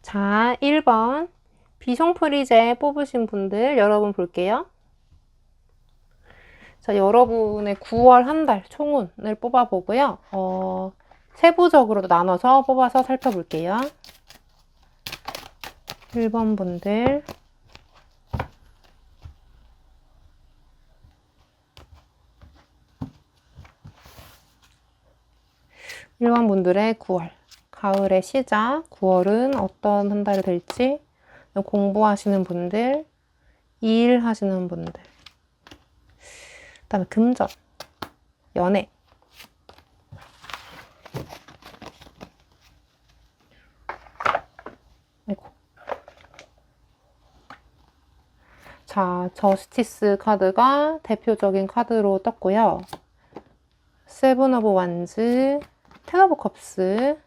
자, 1번 비숑프리제 뽑으신 분들 여러분 볼게요. 자, 여러분의 9월 한 달 총운을 뽑아보고요. 세부적으로도 나눠서 뽑아서 살펴볼게요. 1번 분들 의 9월 가을의 시작, 9월은 어떤 한 달이 될지, 공부하시는 분들, 일하시는 분들, 그 다음에 금전, 연애, 아이고. 자, 저스티스 카드가 대표적인 카드로 떴고요. 세븐 오브 완즈, 텐 오브 컵스,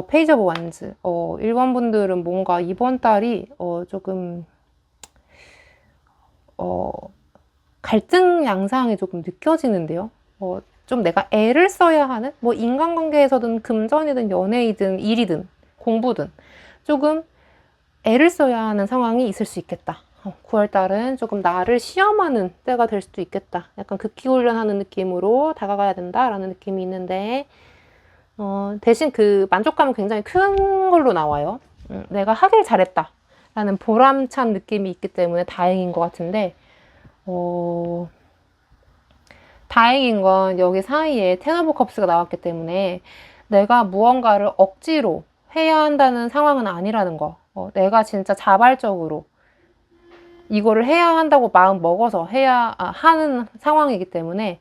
페이지 오브 완즈. 1번 분들은 뭔가 이번 달이 조금 갈등 양상이 조금 느껴지는데요. 좀 내가 애를 써야 하는, 뭐 인간관계에서든 금전이든 연애이든 일이든 공부든 조금 애를 써야 하는 상황이 있을 수 있겠다. 9월달은 조금 나를 시험하는 때가 될 수도 있겠다. 약간 극기훈련하는 느낌으로 다가가야 된다라는 느낌이 있는데, 대신 그 만족감은 굉장히 큰 걸로 나와요. 내가 하길 잘했다 라는 보람찬 느낌이 있기 때문에 다행인 것 같은데, 다행인 건 여기 사이에 텐 오브 컵스가 나왔기 때문에 내가 무언가를 억지로 해야 한다는 상황은 아니라는 거. 내가 진짜 자발적으로 이거를 해야 한다고 마음 먹어서 해야 하는 상황이기 때문에,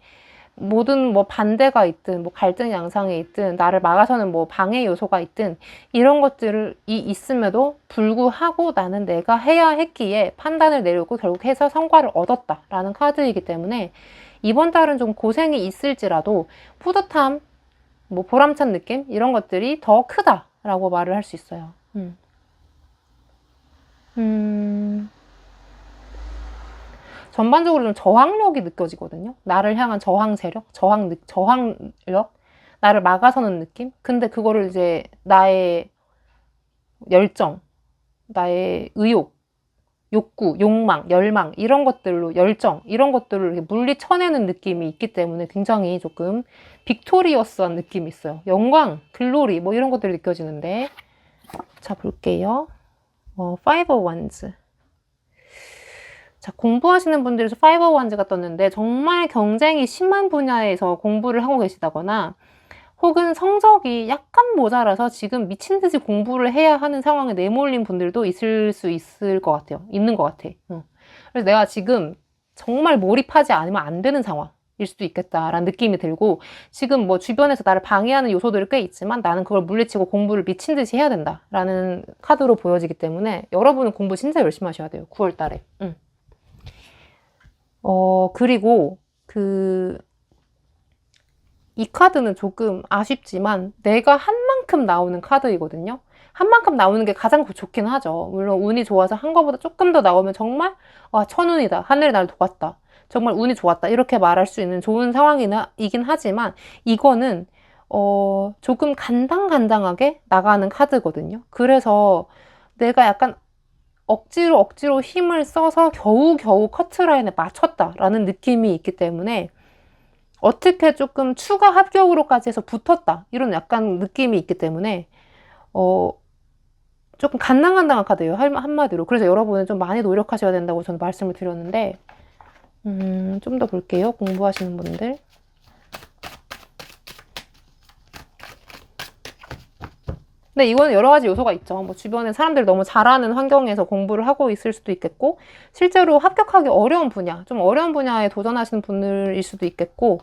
모든 뭐 반대가 있든 뭐 갈등 양상이 있든 나를 막아서는 뭐 방해 요소가 있든 이런 것들이 있음에도 불구하고 나는 내가 해야 했기에 판단을 내리고 결국 해서 성과를 얻었다라는 카드이기 때문에, 이번 달은 좀 고생이 있을지라도 뿌듯함, 뭐 보람찬 느낌 이런 것들이 더 크다라고 말을 할 수 있어요. 전반적으로 좀 저항력이 느껴지거든요. 나를 향한 저항 세력, 저항력, 나를 막아서는 느낌? 근데 그거를 이제 나의 열정, 나의 의욕, 욕구, 욕망, 열망, 이런 것들로, 열정, 이런 것들을 이렇게 물리쳐내는 느낌이 있기 때문에 굉장히 조금 빅토리어스한 느낌이 있어요. 영광, 글로리, 뭐 이런 것들이 느껴지는데, 자, 자, 볼게요. Five of Wands. 자, 공부하시는 분들에서 Five of Wands가 떴는데 정말 경쟁이 심한 분야에서 공부를 하고 계시다거나 혹은 성적이 약간 모자라서 지금 미친 듯이 공부를 해야 하는 상황에 내몰린 분들도 있을 수 있을 것 같아요. 있는 것 같아. 그래서 내가 지금 정말 몰입하지 않으면 안 되는 상황일 수도 있겠다라는 느낌이 들고, 지금 뭐 주변에서 나를 방해하는 요소들이 꽤 있지만 나는 그걸 물리치고 공부를 미친 듯이 해야 된다라는 카드로 보여지기 때문에 여러분은 공부 진짜 열심히 하셔야 돼요. 9월 달에. 그리고 이 카드는 조금 아쉽지만 내가 한 만큼 나오는 카드이거든요. 한 만큼 나오는 게 가장 좋긴 하죠. 물론 운이 좋아서 한 거보다 조금 더 나오면 정말 천운이다. 하늘이 날 도왔다. 정말 운이 좋았다. 이렇게 말할 수 있는 좋은 상황이긴 하지만 이거는 조금 간당간당하게 나가는 카드거든요. 그래서 내가 약간 억지로 힘을 써서 겨우겨우 커트라인에 맞췄다라는 느낌이 있기 때문에 어떻게 조금 추가 합격으로까지 해서 붙었다 이런 약간 느낌이 있기 때문에 조금 간당간당한 카드예요. 한마디로. 그래서 여러분은 좀 많이 노력하셔야 된다고 저는 말씀을 드렸는데, 좀 더 볼게요. 공부하시는 분들. 근데 이거는 여러 가지 요소가 있죠. 뭐 주변에 사람들이 너무 잘하는 환경에서 공부를 하고 있을 수도 있겠고, 실제로 합격하기 어려운 분야, 좀 어려운 분야에 도전하시는 분들일 수도 있겠고,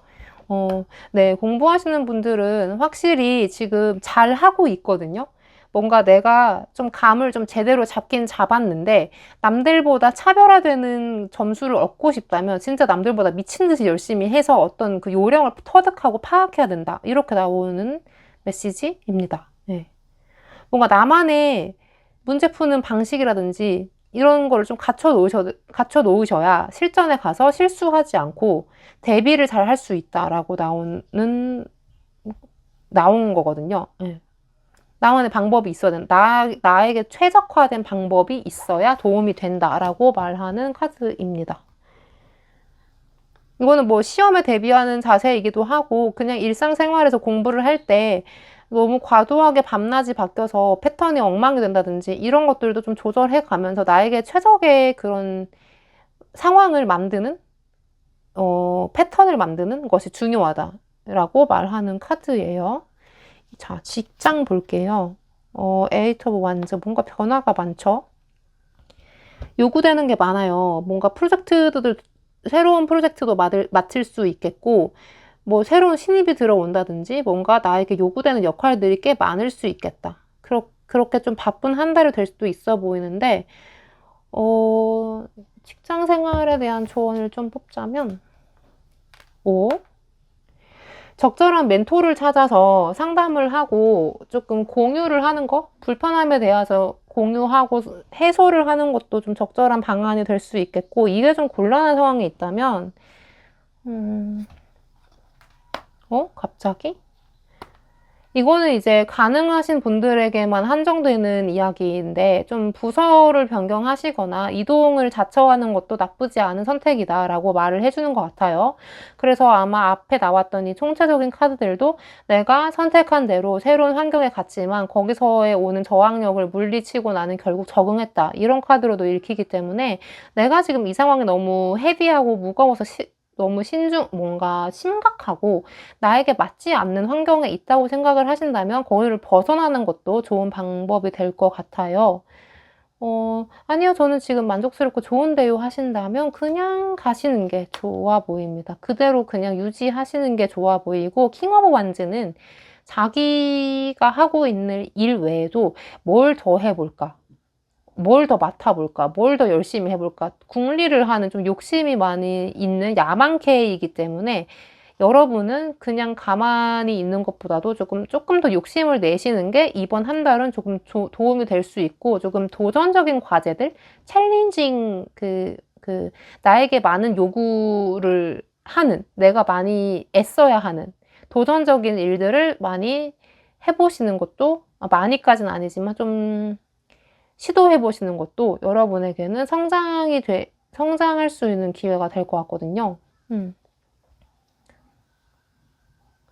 네, 공부하시는 분들은 확실히 지금 잘 하고 있거든요. 뭔가 내가 좀 감을 좀 제대로 잡긴 잡았는데, 남들보다 차별화되는 점수를 얻고 싶다면, 진짜 남들보다 미친 듯이 열심히 해서 어떤 그 요령을 터득하고 파악해야 된다. 이렇게 나오는 메시지입니다. 네. 뭔가 나만의 문제 푸는 방식이라든지 이런 거를 좀 갖춰 놓으셔야 실전에 가서 실수하지 않고 대비를 잘 할 수 있다라고 나온 거거든요. 네. 나만의 방법이 있어야 된다. 나에게 최적화된 방법이 있어야 도움이 된다라고 말하는 카드입니다. 이거는 뭐 시험에 대비하는 자세이기도 하고 그냥 일상생활에서 공부를 할 때 너무 과도하게 밤낮이 바뀌어서 패턴이 엉망이 된다든지 이런 것들도 좀 조절해 가면서 나에게 최적의 그런 상황을 만드는 패턴을 만드는 것이 중요하다라고 말하는 카드예요. 자, 직장 볼게요. 에이트 오브 완즈 뭔가 변화가 많죠? 요구되는 게 많아요. 뭔가 새로운 프로젝트도 맡을 수 있겠고, 뭐 새로운 신입이 들어온다든지 뭔가 나에게 요구되는 역할들이 꽤 많을 수 있겠다. 그렇게 좀 바쁜 한 달이 될 수도 있어 보이는데, 직장 생활에 대한 조언을 좀 뽑자면, 적절한 멘토를 찾아서 상담을 하고 조금 공유를 하는 거, 불편함에 대해서 공유하고 해소를 하는 것도 좀 적절한 방안이 될 수 있겠고, 이게 좀 곤란한 상황이 있다면, 갑자기? 이거는 이제 가능하신 분들에게만 한정되는 이야기인데 좀 부서를 변경하시거나 이동을 자처하는 것도 나쁘지 않은 선택이다라고 말을 해주는 것 같아요. 그래서 아마 앞에 나왔던 이 총체적인 카드들도 내가 선택한 대로 새로운 환경에 갔지만 거기서의 오는 저항력을 물리치고 나는 결국 적응했다. 이런 카드로도 읽히기 때문에 내가 지금 이 상황이 너무 헤비하고 무거워서 너무 뭔가 심각하고 나에게 맞지 않는 환경에 있다고 생각을 하신다면 거기를 벗어나는 것도 좋은 방법이 될 것 같아요. 아니요, 저는 지금 만족스럽고 좋은데요 하신다면 그냥 가시는 게 좋아 보입니다. 그대로 그냥 유지하시는 게 좋아 보이고, 킹 오브 완즈는 자기가 하고 있는 일 외에도 뭘 더 해볼까? 뭘 더 맡아볼까? 뭘 더 열심히 해볼까? 궁리를 하는 좀 욕심이 많이 있는 야망캐이기 때문에 여러분은 그냥 가만히 있는 것보다도 조금 더 욕심을 내시는 게 이번 한 달은 조금 도움이 될 수 있고, 조금 도전적인 과제들, 챌린징, 나에게 많은 요구를 하는, 내가 많이 애써야 하는 도전적인 일들을 많이 해보시는 것도, 많이까지는 아니지만 좀 시도해 보시는 것도 여러분에게는 성장할 수 있는 기회가 될 것 같거든요. 근데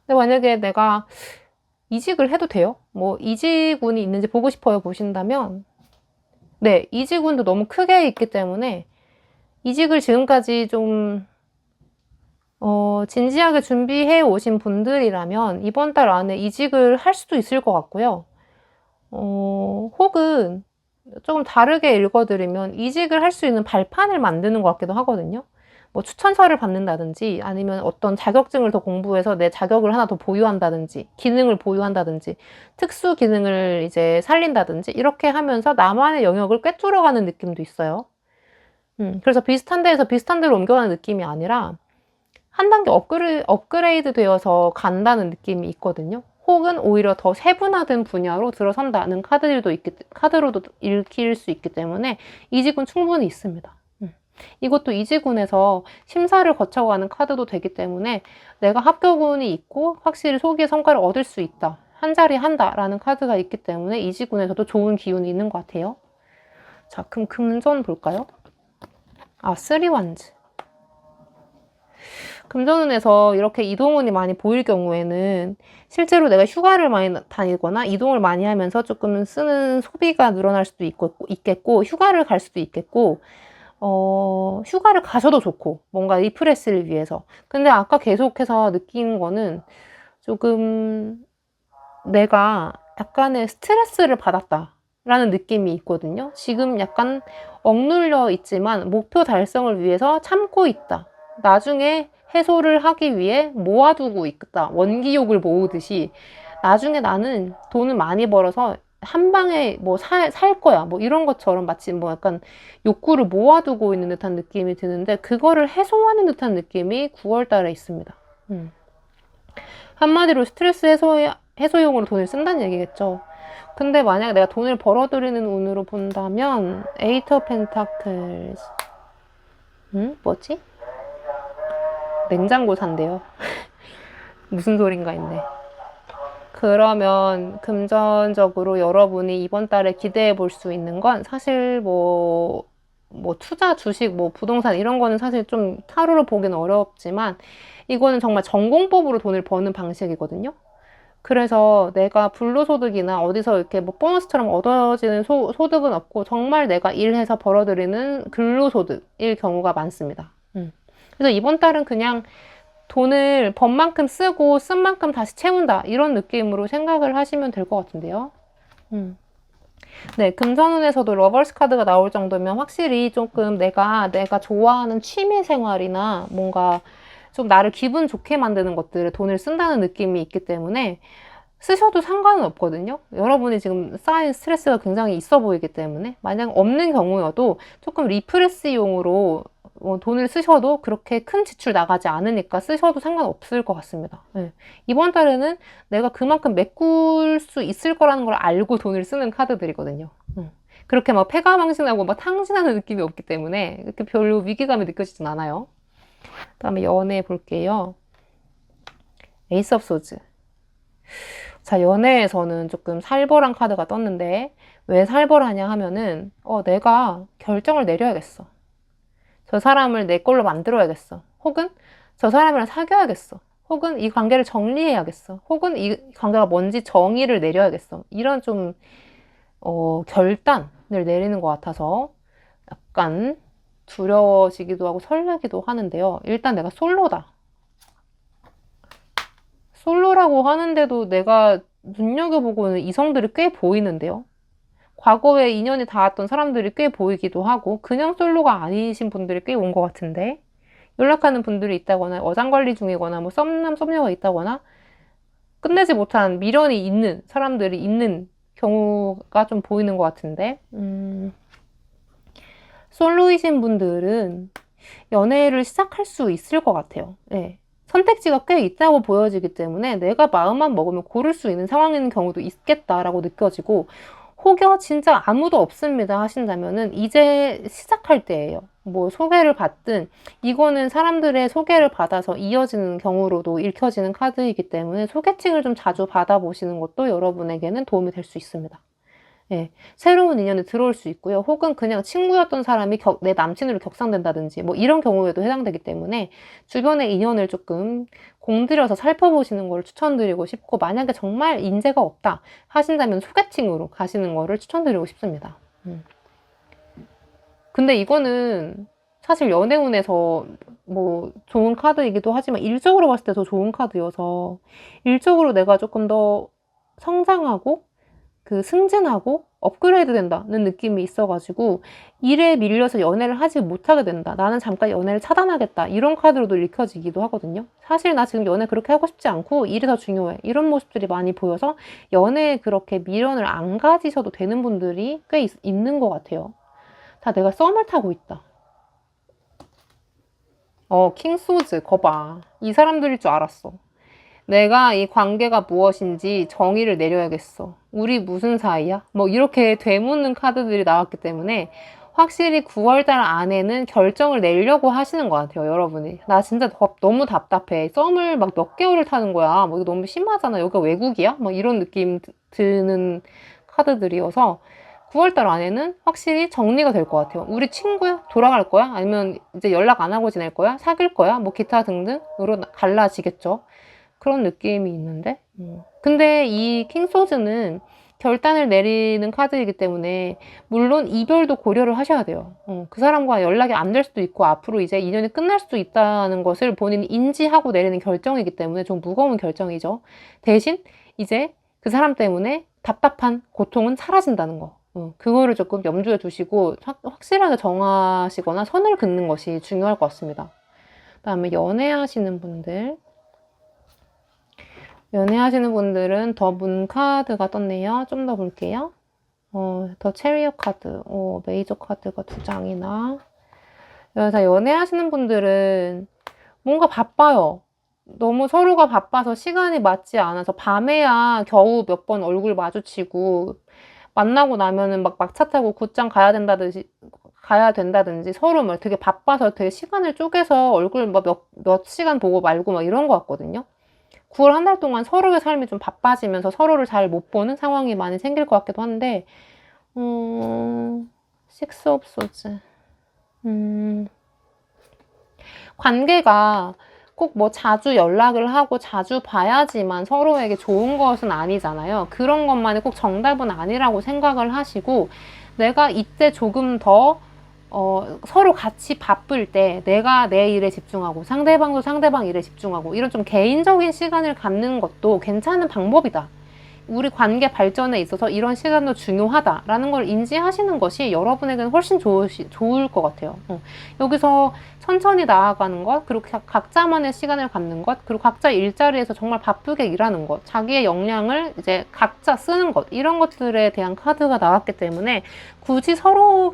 만약에 내가 이직을 해도 돼요. 뭐 이직운이 있는지 보고 싶어요 보신다면, 네, 이직운도 너무 크게 있기 때문에 이직을 지금까지 좀 진지하게 준비해 오신 분들이라면 이번 달 안에 이직을 할 수도 있을 것 같고요. 혹은 조금 다르게 읽어드리면 이직을 할 수 있는 발판을 만드는 것 같기도 하거든요. 뭐 추천서를 받는다든지 아니면 어떤 자격증을 더 공부해서 내 자격을 하나 더 보유한다든지 기능을 보유한다든지 특수 기능을 이제 살린다든지 이렇게 하면서 나만의 영역을 꿰뚫어가는 느낌도 있어요. 그래서 비슷한 데에서 비슷한 데로 옮겨가는 느낌이 아니라 한 단계 업그레이드 되어서 간다는 느낌이 있거든요. 혹은 오히려 더 세분화된 분야로 들어선다는 카드로도 읽힐 수 있기 때문에 이직은 충분히 있습니다. 이것도 이직운에서 심사를 거쳐가는 카드도 되기 때문에 내가 합격운이 있고 확실히 소기의 성과를 얻을 수 있다. 한 자리 한다라는 카드가 있기 때문에 이직운에서도 좋은 기운이 있는 것 같아요. 자, 그럼 금전 볼까요? 쓰리완즈. 금전운에서 이렇게 이동운이 많이 보일 경우에는 실제로 내가 휴가를 많이 다니거나 이동을 많이 하면서 조금 쓰는 소비가 늘어날 수도 있겠고, 휴가를 갈 수도 있겠고, 휴가를 가셔도 좋고, 뭔가 리프레시를 위해서. 근데 아까 계속해서 느낀 거는 조금 내가 약간의 스트레스를 받았다라는 느낌이 있거든요. 지금 약간 억눌려 있지만 목표 달성을 위해서 참고 있다. 나중에 해소를 하기 위해 모아두고 있다. 원기욕을 모으듯이 나중에 나는 돈을 많이 벌어서 한 방에 뭐 살 거야. 뭐 이런 것처럼 마치 뭐 약간 욕구를 모아두고 있는 듯한 느낌이 드는데 그거를 해소하는 듯한 느낌이 9월 달에 있습니다. 한마디로 스트레스 해소용으로 돈을 쓴다는 얘기겠죠. 근데 만약에 내가 돈을 벌어들이는 운으로 본다면 에이트 오브 펜타클스 뭐지? 냉장고 산대요. 무슨 소린가 했네. 그러면 금전적으로 여러분이 이번 달에 기대해 볼 수 있는 건 사실 뭐 투자, 주식, 뭐 부동산 이런 거는 사실 좀 타로로 보기는 어렵지만 이거는 정말 전공법으로 돈을 버는 방식이거든요. 그래서 내가 불로소득이나 어디서 이렇게 뭐 보너스처럼 얻어지는 소득은 없고 정말 내가 일해서 벌어들이는 근로소득일 경우가 많습니다. 그래서 이번 달은 그냥 돈을 번 만큼 쓰고 쓴 만큼 다시 채운다 이런 느낌으로 생각을 하시면 될 것 같은데요. 네, 금전운에서도 러버스 카드가 나올 정도면 확실히 조금 내가 좋아하는 취미 생활이나 뭔가 좀 나를 기분 좋게 만드는 것들에 돈을 쓴다는 느낌이 있기 때문에 쓰셔도 상관은 없거든요. 여러분이 지금 쌓인 스트레스가 굉장히 있어 보이기 때문에 만약 없는 경우여도 조금 리프레시용으로 돈을 쓰셔도 그렇게 큰 지출 나가지 않으니까 쓰셔도 상관없을 것 같습니다. 네. 이번 달에는 내가 그만큼 메꿀 수 있을 거라는 걸 알고 돈을 쓰는 카드들이거든요. 그렇게 막 패가망신하고 막 탕진하는 느낌이 없기 때문에 이렇게 별로 위기감이 느껴지진 않아요. 그 다음에 연애 볼게요. 에이스 오브 소즈. 자, 연애에서는 조금 살벌한 카드가 떴는데 왜 살벌하냐 하면은 내가 결정을 내려야겠어. 저 사람을 내 걸로 만들어야겠어. 혹은 저 사람이랑 사귀어야겠어. 혹은 이 관계를 정리해야겠어. 혹은 이 관계가 뭔지 정의를 내려야겠어. 이런 좀 결단을 내리는 것 같아서 약간 두려워지기도 하고 설레기도 하는데요. 일단 내가 솔로다. 솔로라고 하는데도 내가 눈여겨보고는 이성들이 꽤 보이는데요. 과거에 인연이 닿았던 사람들이 꽤 보이기도 하고 그냥 솔로가 아니신 분들이 꽤 온 것 같은데 연락하는 분들이 있다거나 어장관리 중이거나 뭐 썸남 썸녀가 있다거나 끝내지 못한 미련이 있는 사람들이 있는 경우가 좀 보이는 것 같은데 솔로이신 분들은 연애를 시작할 수 있을 것 같아요. 네. 선택지가 꽤 있다고 보여지기 때문에 내가 마음만 먹으면 고를 수 있는 상황인 경우도 있겠다라고 느껴지고 혹여 진짜 아무도 없습니다 하신다면은 이제 시작할 때예요. 뭐 소개를 받든 이거는 사람들의 소개를 받아서 이어지는 경우로도 읽혀지는 카드이기 때문에 소개팅을 좀 자주 받아보시는 것도 여러분에게는 도움이 될 수 있습니다. 예, 새로운 인연이 들어올 수 있고요. 혹은 그냥 친구였던 사람이 내 남친으로 격상된다든지 뭐 이런 경우에도 해당되기 때문에 주변의 인연을 조금 공들여서 살펴보시는 걸 추천드리고 싶고, 만약에 정말 인재가 없다 하신다면 소개팅으로 가시는 거를 추천드리고 싶습니다. 근데 이거는 사실 연애운에서 뭐 좋은 카드이기도 하지만 일적으로 봤을 때 더 좋은 카드여서, 일적으로 내가 조금 더 성장하고 승진하고 업그레이드 된다는 느낌이 있어가지고 일에 밀려서 연애를 하지 못하게 된다, 나는 잠깐 연애를 차단하겠다, 이런 카드로도 읽혀지기도 하거든요. 사실 나 지금 연애 그렇게 하고 싶지 않고 일이 더 중요해, 이런 모습들이 많이 보여서 연애에 그렇게 미련을 안 가지셔도 되는 분들이 꽤 있는 것 같아요. 다 내가 썸을 타고 있다. 킹소즈 거봐, 이 사람들일 줄 알았어. 내가 이 관계가 무엇인지 정의를 내려야겠어. 우리 무슨 사이야? 뭐 이렇게 되묻는 카드들이 나왔기 때문에 확실히 9월달 안에는 결정을 내려고 하시는 것 같아요, 여러분이. 나 진짜 너무 답답해. 썸을 막 몇 개월을 타는 거야. 뭐 이거 너무 심하잖아. 여기가 외국이야? 뭐 이런 느낌 드는 카드들이어서 9월달 안에는 확실히 정리가 될 것 같아요. 우리 친구야? 돌아갈 거야? 아니면 이제 연락 안 하고 지낼 거야? 사귈 거야? 뭐 기타 등등으로 갈라지겠죠. 그런 느낌이 있는데. 근데 이 킹소즈는 결단을 내리는 카드이기 때문에 물론 이별도 고려를 하셔야 돼요. 그 사람과 연락이 안 될 수도 있고 앞으로 이제 인연이 끝날 수도 있다는 것을 본인이 인지하고 내리는 결정이기 때문에 좀 무거운 결정이죠. 대신 이제 그 사람 때문에 답답한 고통은 사라진다는 거. 그거를 조금 염두에 두시고 확실하게 정하시거나 선을 긋는 것이 중요할 것 같습니다. 그다음에 연애하시는 분들. 연애하시는 분들은 더 문 카드가 떴네요. 좀 더 볼게요. 더 체리엇 카드, 메이저 카드가 2장이나. 그래서 연애하시는 분들은 뭔가 바빠요. 너무 서로가 바빠서 시간이 맞지 않아서 밤에야 겨우 몇 번 얼굴 마주치고, 만나고 나면은 막 막차 타고 곧장 가야 된다든지 서로 막 되게 바빠서 되게 시간을 쪼개서 얼굴 몇 시간 보고 말고 막 이런 것 같거든요. 9월 한 달 동안 서로의 삶이 좀 바빠지면서 서로를 잘 못 보는 상황이 많이 생길 것 같기도 한데, 식스 오브 소즈. 관계가 꼭 뭐 자주 연락을 하고 자주 봐야지만 서로에게 좋은 것은 아니잖아요. 그런 것만이 꼭 정답은 아니라고 생각을 하시고, 내가 이때 조금 더 서로 같이 바쁠 때 내가 내 일에 집중하고 상대방도 상대방 일에 집중하고 이런 좀 개인적인 시간을 갖는 것도 괜찮은 방법이다. 우리 관계 발전에 있어서 이런 시간도 중요하다라는 걸 인지하시는 것이 여러분에게는 훨씬 좋을 것 같아요. 여기서 천천히 나아가는 것, 그리고 각자만의 시간을 갖는 것, 그리고 각자 일자리에서 정말 바쁘게 일하는 것, 자기의 역량을 이제 각자 쓰는 것, 이런 것들에 대한 카드가 나왔기 때문에 굳이 서로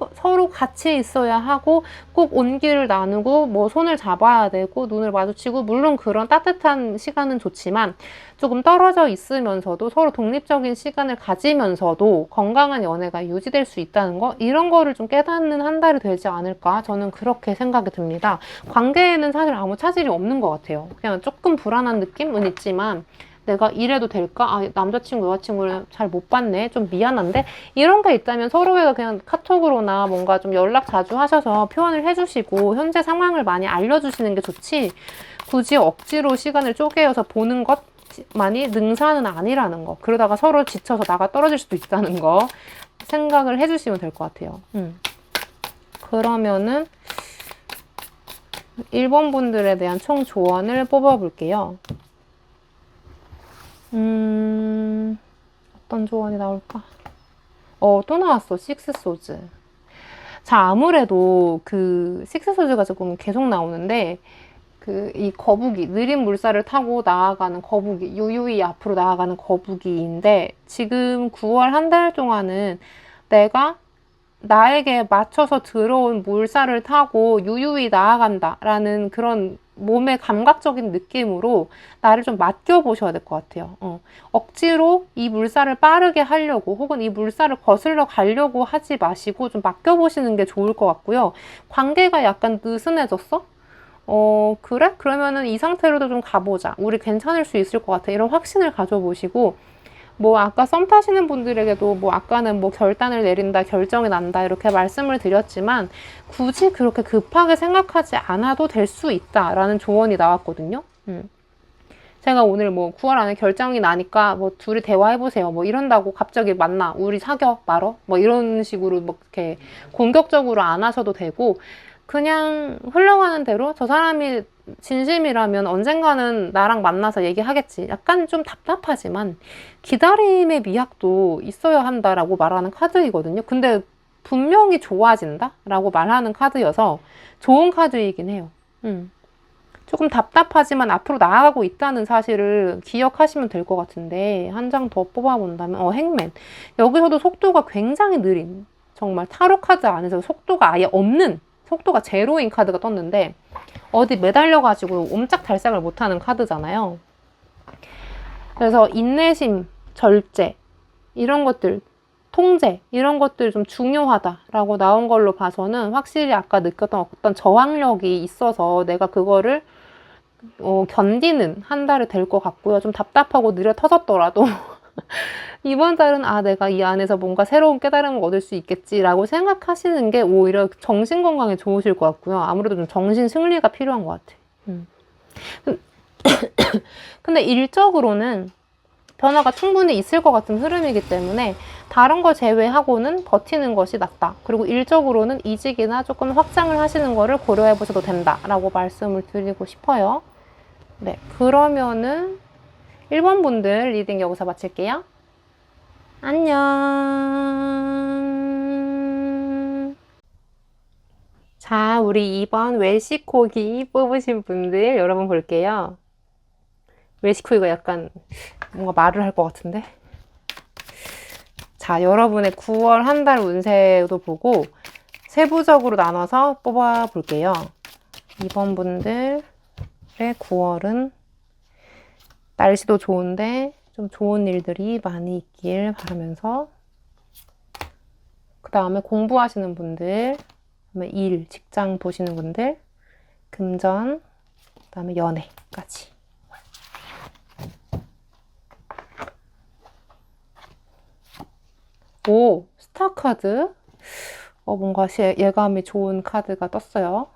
같이 있어야 하고 꼭 온기를 나누고 뭐 손을 잡아야 되고 눈을 마주치고, 물론 그런 따뜻한 시간은 좋지만 조금 떨어져 있으면서도 서로 독립적인 시간을 가지면서도 건강한 연애가 유지될 수 있다는 거, 이런 거를 좀 깨닫는 한 달이 되지 않을까, 저는 그렇게 생각이 듭니다. 관계에는 사실 아무 차질이 없는 것 같아요. 그냥 조금 불안한 느낌은 있지만 내가 이래도 될까? 남자친구, 여자친구를 잘 못 봤네. 좀 미안한데? 이런 게 있다면 서로가 그냥 카톡으로나 뭔가 좀 연락 자주 하셔서 표현을 해주시고 현재 상황을 많이 알려주시는 게 좋지, 굳이 억지로 시간을 쪼개어서 보는 것만이 능사는 아니라는 거, 그러다가 서로 지쳐서 나가 떨어질 수도 있다는 거 생각을 해주시면 될 것 같아요. 그러면은 1번 분들에 대한 총 조언을 뽑아볼게요. 어떤 조언이 나올까? 또 나왔어. 식스 소즈. 자, 아무래도 식스 소즈가 조금 계속 나오는데, 이 거북이, 느린 물살을 타고 나아가는 거북이, 유유히 앞으로 나아가는 거북이인데, 지금 9월 한 달 동안은 내가 나에게 맞춰서 들어온 물살을 타고 유유히 나아간다라는 그런 몸의 감각적인 느낌으로 나를 좀 맡겨보셔야 될 것 같아요. 억지로 이 물살을 빠르게 하려고 혹은 이 물살을 거슬러 가려고 하지 마시고 좀 맡겨보시는 게 좋을 것 같고요. 관계가 약간 느슨해졌어? 그래? 그러면은 이 상태로도 좀 가보자. 우리 괜찮을 수 있을 것 같아. 이런 확신을 가져보시고, 뭐 아까 썸 타시는 분들에게도 뭐 아까는 뭐 결단을 내린다, 결정이 난다 이렇게 말씀을 드렸지만 굳이 그렇게 급하게 생각하지 않아도 될 수 있다라는 조언이 나왔거든요. 제가 오늘 뭐 9월 안에 결정이 나니까 뭐 둘이 대화해보세요. 뭐 이런다고 갑자기 만나. 우리 사겨 말어. 뭐 이런 식으로 뭐 이렇게 공격적으로 안 하셔도 되고 그냥 흘러가는 대로 저 사람이 진심이라면 언젠가는 나랑 만나서 얘기하겠지. 약간 좀 답답하지만 기다림의 미학도 있어야 한다라고 말하는 카드이거든요. 근데 분명히 좋아진다? 라고 말하는 카드여서 좋은 카드이긴 해요. 조금 답답하지만 앞으로 나아가고 있다는 사실을 기억하시면 될 것 같은데 한 장 더 뽑아본다면 행맨. 여기서도 속도가 굉장히 느린 정말 타로 카드 안에서 속도가 아예 없는 속도가 제로인 카드가 떴는데 어디 매달려가지고 옴짝달싹을 못하는 카드잖아요. 그래서 인내심, 절제 이런 것들 통제 이런 것들이 좀 중요하다라고 나온 걸로 봐서는 확실히 아까 느꼈던 어떤 저항력이 있어서 내가 그거를 견디는 한 달이 될 것 같고요. 좀 답답하고 느려 터졌더라도 이번 달은 내가 이 안에서 뭔가 새로운 깨달음을 얻을 수 있겠지라고 생각하시는 게 오히려 정신 건강에 좋으실 것 같고요. 아무래도 좀 정신 승리가 필요한 것 같아. 근데 일적으로는 변화가 충분히 있을 것 같은 흐름이기 때문에 다른 거 제외하고는 버티는 것이 낫다. 그리고 일적으로는 이직이나 조금 확장을 하시는 거를 고려해 보셔도 된다라고 말씀을 드리고 싶어요. 네, 그러면은 1번 분들 리딩 여기서 마칠게요. 안녕. 자, 우리 2번 웰시코기 뽑으신 분들 여러분 볼게요. 웰시코기가 약간 뭔가 말을 할 것 같은데. 자, 여러분의 9월 한 달 운세도 보고 세부적으로 나눠서 뽑아 볼게요. 2번 분들의 9월은 날씨도 좋은데 좀 좋은 일들이 많이 있길 바라면서 그 다음에 공부하시는 분들, 그다음에 일, 직장 보시는 분들, 금전, 그 다음에 연애까지. 오, 스타 카드. 뭔가 예감이 좋은 카드가 떴어요.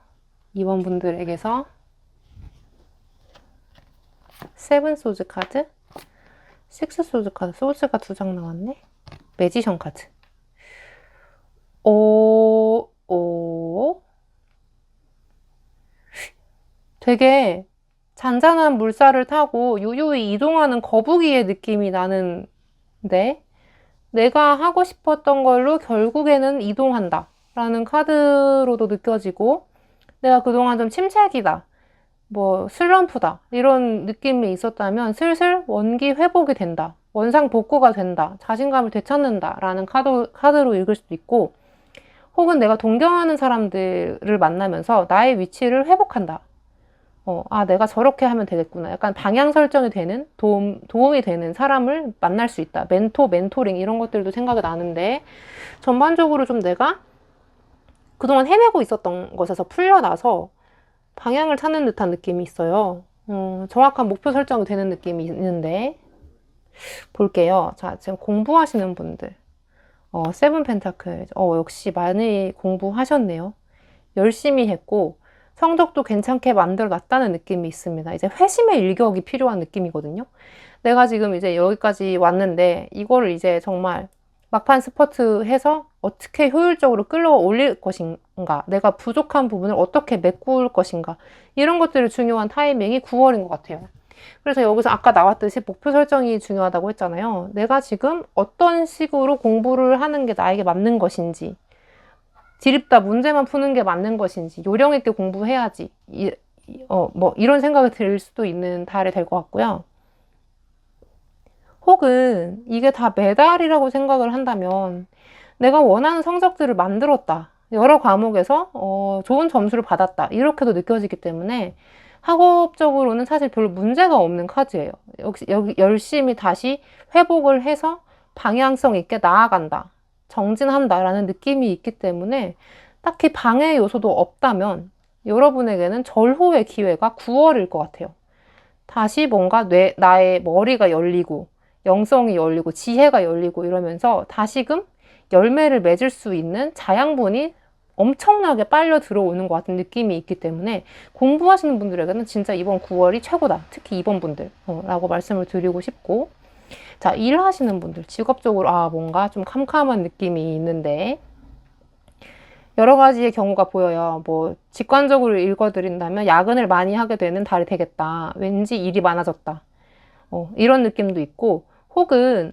2번 분들에게서 세븐 소즈 카드, 식스 소즈 카드, 소즈가 2장 나왔네. 매지션 카드. 되게 잔잔한 물살을 타고 유유히 이동하는 거북이의 느낌이 나는데 내가 하고 싶었던 걸로 결국에는 이동한다 라는 카드로도 느껴지고 내가 그동안 좀 침체기다 뭐 슬럼프다 이런 느낌이 있었다면 슬슬 원기 회복이 된다 원상 복구가 된다 자신감을 되찾는다 라는 카드로 읽을 수도 있고 혹은 내가 동경하는 사람들을 만나면서 나의 위치를 회복한다 내가 저렇게 하면 되겠구나. 약간 방향 설정이 되는, 도움이 되는 사람을 만날 수 있다. 멘토링 이런 것들도 생각이 나는데 전반적으로 좀 내가 그동안 헤매고 있었던 것에서 풀려나서 방향을 찾는 듯한 느낌이 있어요. 정확한 목표 설정이 되는 느낌이 있는데 볼게요. 자, 지금 공부하시는 분들. 세븐 펜타클. 역시 많이 공부하셨네요. 열심히 했고 성적도 괜찮게 만들어 놨다는 느낌이 있습니다. 이제 회심의 일격이 필요한 느낌이거든요. 내가 지금 이제 여기까지 왔는데 이거를 이제 정말 막판 스퍼트 해서 어떻게 효율적으로 끌어올릴 것인가 내가 부족한 부분을 어떻게 메꿀 것인가 이런 것들이 중요한 타이밍이 9월인 것 같아요. 그래서 여기서 아까 나왔듯이 목표 설정이 중요하다고 했잖아요. 내가 지금 어떤 식으로 공부를 하는 게 나에게 맞는 것인지 디립다 문제만 푸는 게 맞는 것인지 요령 있게 공부해야지 뭐 이런 생각이 들 수도 있는 달이 될 것 같고요. 혹은 이게 다 메달이라고 생각을 한다면 내가 원하는 성적들을 만들었다. 여러 과목에서 좋은 점수를 받았다. 이렇게도 느껴지기 때문에 학업적으로는 사실 별로 문제가 없는 카드예요. 역시 여기 열심히 다시 회복을 해서 방향성 있게 나아간다. 정진한다라는 느낌이 있기 때문에 딱히 방해 요소도 없다면 여러분에게는 절호의 기회가 9월일 것 같아요. 다시 뭔가 나의 머리가 열리고 영성이 열리고 지혜가 열리고 이러면서 다시금 열매를 맺을 수 있는 자양분이 엄청나게 빨려 들어오는 것 같은 느낌이 있기 때문에 공부하시는 분들에게는 진짜 이번 9월이 최고다. 특히 이번 분들 라고 말씀을 드리고 싶고, 자, 일하시는 분들 직업적으로 뭔가 좀 캄캄한 느낌이 있는데 여러 가지의 경우가 보여요. 뭐 직관적으로 읽어드린다면 야근을 많이 하게 되는 달이 되겠다. 왠지 일이 많아졌다. 이런 느낌도 있고, 혹은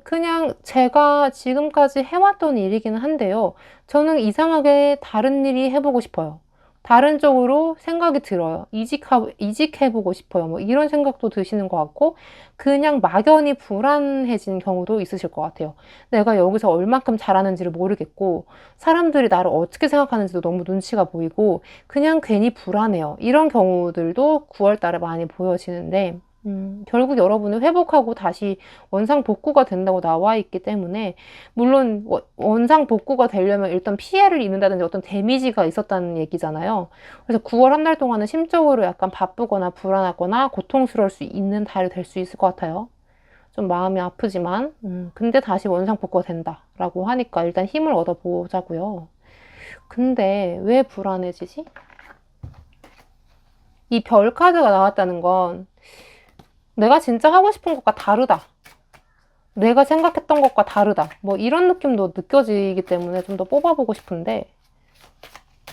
그냥 제가 지금까지 해왔던 일이기는 한데요. 저는 이상하게 다른 일이 해보고 싶어요. 다른 쪽으로 생각이 들어요. 이직해보고 싶어요. 뭐 이런 생각도 드시는 것 같고, 그냥 막연히 불안해진 경우도 있으실 것 같아요. 내가 여기서 얼만큼 잘하는지를 모르겠고, 사람들이 나를 어떻게 생각하는지도 너무 눈치가 보이고, 그냥 괜히 불안해요. 이런 경우들도 9월 달에 많이 보여지는데, 결국 여러분은 회복하고 다시 원상 복구가 된다고 나와 있기 때문에, 물론 원상 복구가 되려면 일단 피해를 입는다든지 어떤 데미지가 있었다는 얘기잖아요. 그래서 9월 한 달 동안은 심적으로 약간 바쁘거나 불안하거나 고통스러울 수 있는 달이 될 수 있을 것 같아요. 좀 마음이 아프지만 근데 다시 원상 복구가 된다라고 하니까 일단 힘을 얻어보자고요. 근데 왜 불안해지지? 이 별 카드가 나왔다는 건 내가 진짜 하고 싶은 것과 다르다. 내가 생각했던 것과 다르다. 뭐 이런 느낌도 느껴지기 때문에 좀 더 뽑아보고 싶은데,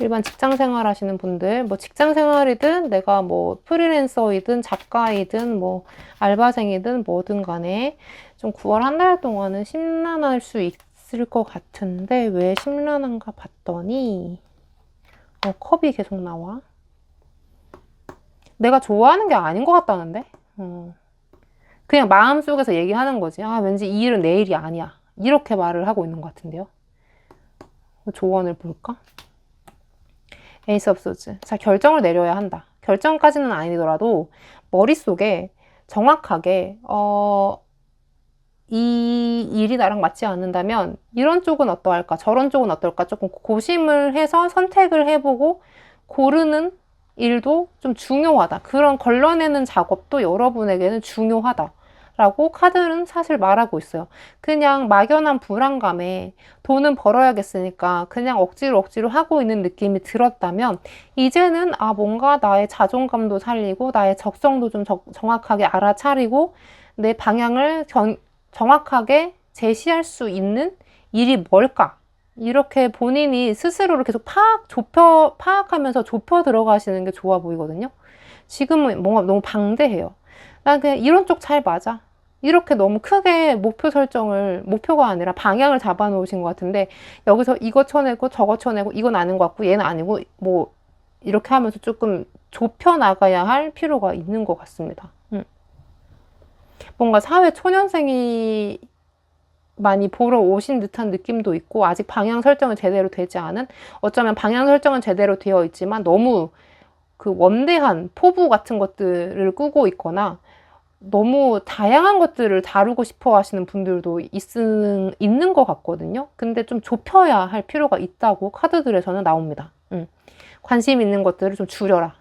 일반 직장 생활 하시는 분들, 뭐 직장 생활이든 내가 뭐 프리랜서이든 작가이든 뭐 알바생이든 뭐든 간에 좀 9월 한 달 동안은 심란할 수 있을 것 같은데 왜 심란한가 봤더니 컵이 계속 나와. 내가 좋아하는 게 아닌 것 같다는데? 그냥 마음속에서 얘기하는 거지. 왠지 이 일은 내 일이 아니야. 이렇게 말을 하고 있는 것 같은데요. 조언을 볼까? 에이스 오브 소즈. 자, 결정을 내려야 한다. 결정까지는 아니더라도 머릿속에 정확하게 이 일이 나랑 맞지 않는다면 이런 쪽은 어떠할까? 저런 쪽은 어떨까? 조금 고심을 해서 선택을 해보고 고르는 일도 좀 중요하다. 그런 걸러내는 작업도 여러분에게는 중요하다. 라고 카드는 사실 말하고 있어요. 그냥 막연한 불안감에 돈은 벌어야겠으니까 그냥 억지로 하고 있는 느낌이 들었다면 이제는 뭔가 나의 자존감도 살리고 나의 적성도 좀 정확하게 알아차리고 내 방향을 정확하게 제시할 수 있는 일이 뭘까? 이렇게 본인이 스스로를 계속 파악하면서 좁혀 들어가시는 게 좋아 보이거든요. 지금은 뭔가 너무 방대해요. 난 그냥 이런 쪽 잘 맞아. 이렇게 너무 크게 목표가 아니라 방향을 잡아 놓으신 것 같은데, 여기서 이거 쳐내고 저거 쳐내고 이건 아닌 것 같고 얘는 아니고 뭐 이렇게 하면서 조금 좁혀 나가야 할 필요가 있는 것 같습니다. 뭔가 사회 초년생이 많이 보러 오신 듯한 느낌도 있고, 아직 방향 설정은 제대로 되지 않은, 어쩌면 방향 설정은 제대로 되어 있지만 너무 그 원대한 포부 같은 것들을 꾸고 있거나 너무 다양한 것들을 다루고 싶어 하시는 분들도 있는 것 같거든요. 근데 좀 좁혀야 할 필요가 있다고 카드들에서는 나옵니다. 관심 있는 것들을 좀 줄여라.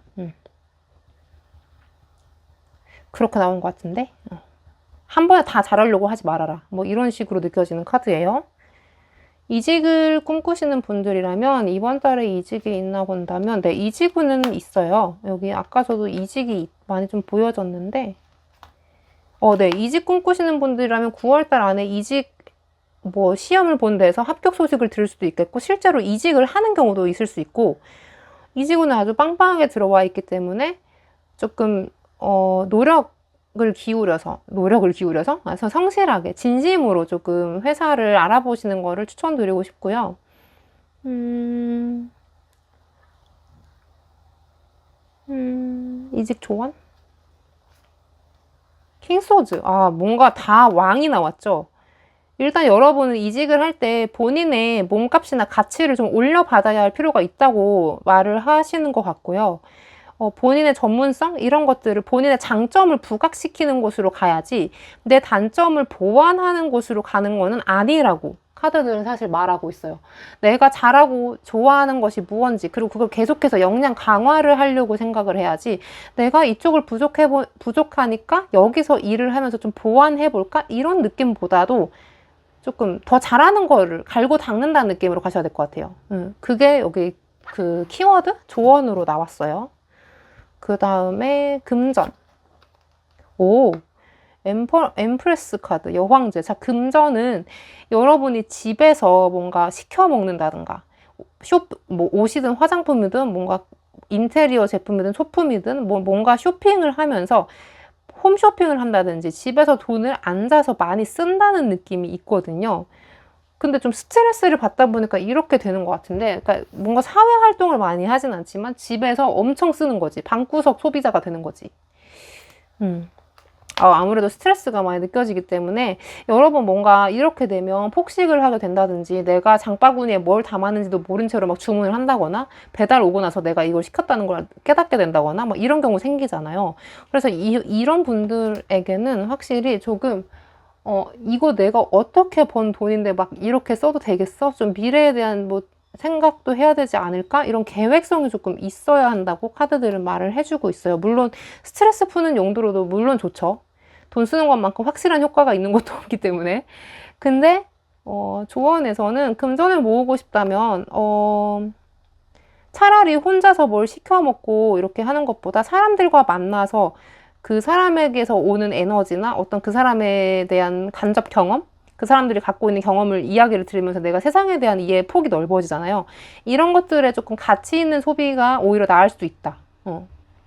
그렇게 나온 것 같은데 한 번에 다 잘하려고 하지 말아라. 뭐 이런 식으로 느껴지는 카드예요. 이직을 꿈꾸시는 분들이라면 이번 달에 이직이 있나 본다면 네, 이직은 있어요. 여기 아까 저도 이직이 많이 좀 보여졌는데 네, 이직 꿈꾸시는 분들이라면 9월달 안에 이직 뭐 시험을 본 데서 합격 소식을 들을 수도 있겠고 실제로 이직을 하는 경우도 있을 수 있고, 이직운은 아주 빵빵하게 들어와 있기 때문에 조금 노력을 기울여서 그래서 성실하게 진심으로 조금 회사를 알아보시는 거를 추천드리고 싶고요. 이직 조언? 킹소즈. 뭔가 다 왕이 나왔죠. 일단 여러분은 이직을 할 때 본인의 몸값이나 가치를 좀 올려받아야 할 필요가 있다고 말을 하시는 것 같고요. 본인의 전문성? 이런 것들을 본인의 장점을 부각시키는 곳으로 가야지 내 단점을 보완하는 곳으로 가는 거는 아니라고 카드들은 사실 말하고 있어요. 내가 잘하고 좋아하는 것이 무언지, 그리고 그걸 계속해서 역량 강화를 하려고 생각을 해야지, 내가 이쪽을 부족하니까 여기서 일을 하면서 좀 보완해볼까? 이런 느낌보다도 조금 더 잘하는 거를 갈고 닦는다는 느낌으로 가셔야 될 것 같아요. 그게 여기 그 키워드 조언으로 나왔어요. 그 다음에 금전. 오, 엠프레스 카드, 여황제. 자, 금전은 여러분이 집에서 뭔가 시켜 먹는다든가, 뭐 옷이든 화장품이든 뭔가 인테리어 제품이든 소품이든 뭔가 쇼핑을 하면서 홈쇼핑을 한다든지 집에서 돈을 앉아서 많이 쓴다는 느낌이 있거든요. 근데 좀 스트레스를 받다 보니까 이렇게 되는 것 같은데, 그러니까 뭔가 사회 활동을 많이 하진 않지만 집에서 엄청 쓰는 거지. 방구석 소비자가 되는 거지. 아무래도 스트레스가 많이 느껴지기 때문에 여러분 뭔가 이렇게 되면 폭식을 하게 된다든지, 내가 장바구니에 뭘 담았는지도 모른 채로 막 주문을 한다거나, 배달 오고 나서 내가 이걸 시켰다는 걸 깨닫게 된다거나 막 이런 경우 생기잖아요. 그래서 이런 분들에게는 확실히 조금 이거 내가 어떻게 번 돈인데 막 이렇게 써도 되겠어? 좀 미래에 대한 뭐 생각도 해야 되지 않을까? 이런 계획성이 조금 있어야 한다고 카드들은 말을 해주고 있어요. 물론 스트레스 푸는 용도로도 물론 좋죠. 돈 쓰는 것만큼 확실한 효과가 있는 것도 없기 때문에. 근데 조언에서는 금전을 모으고 싶다면 차라리 혼자서 뭘 시켜 먹고 이렇게 하는 것보다 사람들과 만나서 그 사람에게서 오는 에너지나 어떤 그 사람에 대한 간접 경험, 그 사람들이 갖고 있는 경험을 이야기를 들으면서 내가 세상에 대한 이해의 폭이 넓어지잖아요. 이런 것들에 조금 가치 있는 소비가 오히려 나을 수도 있다.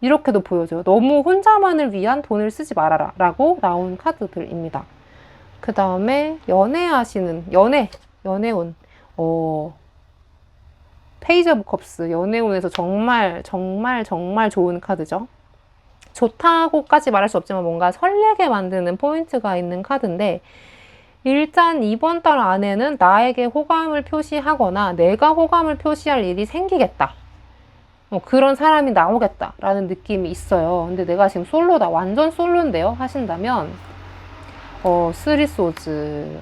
이렇게도 보여줘요. 너무 혼자만을 위한 돈을 쓰지 말아라 라고 나온 카드들입니다. 그 다음에 연애하시는 연애운. 페이지 오브 컵스, 연애운에서 정말 좋은 카드죠. 좋다고까지 말할 수 없지만 뭔가 설레게 만드는 포인트가 있는 카드인데, 일단 이번 달 안에는 나에게 호감을 표시하거나 내가 호감을 표시할 일이 생기겠다. 그런 사람이 나오겠다 라는 느낌이 있어요. 근데 내가 지금 솔로다, 완전 솔로인데요 하신다면 쓰리소즈.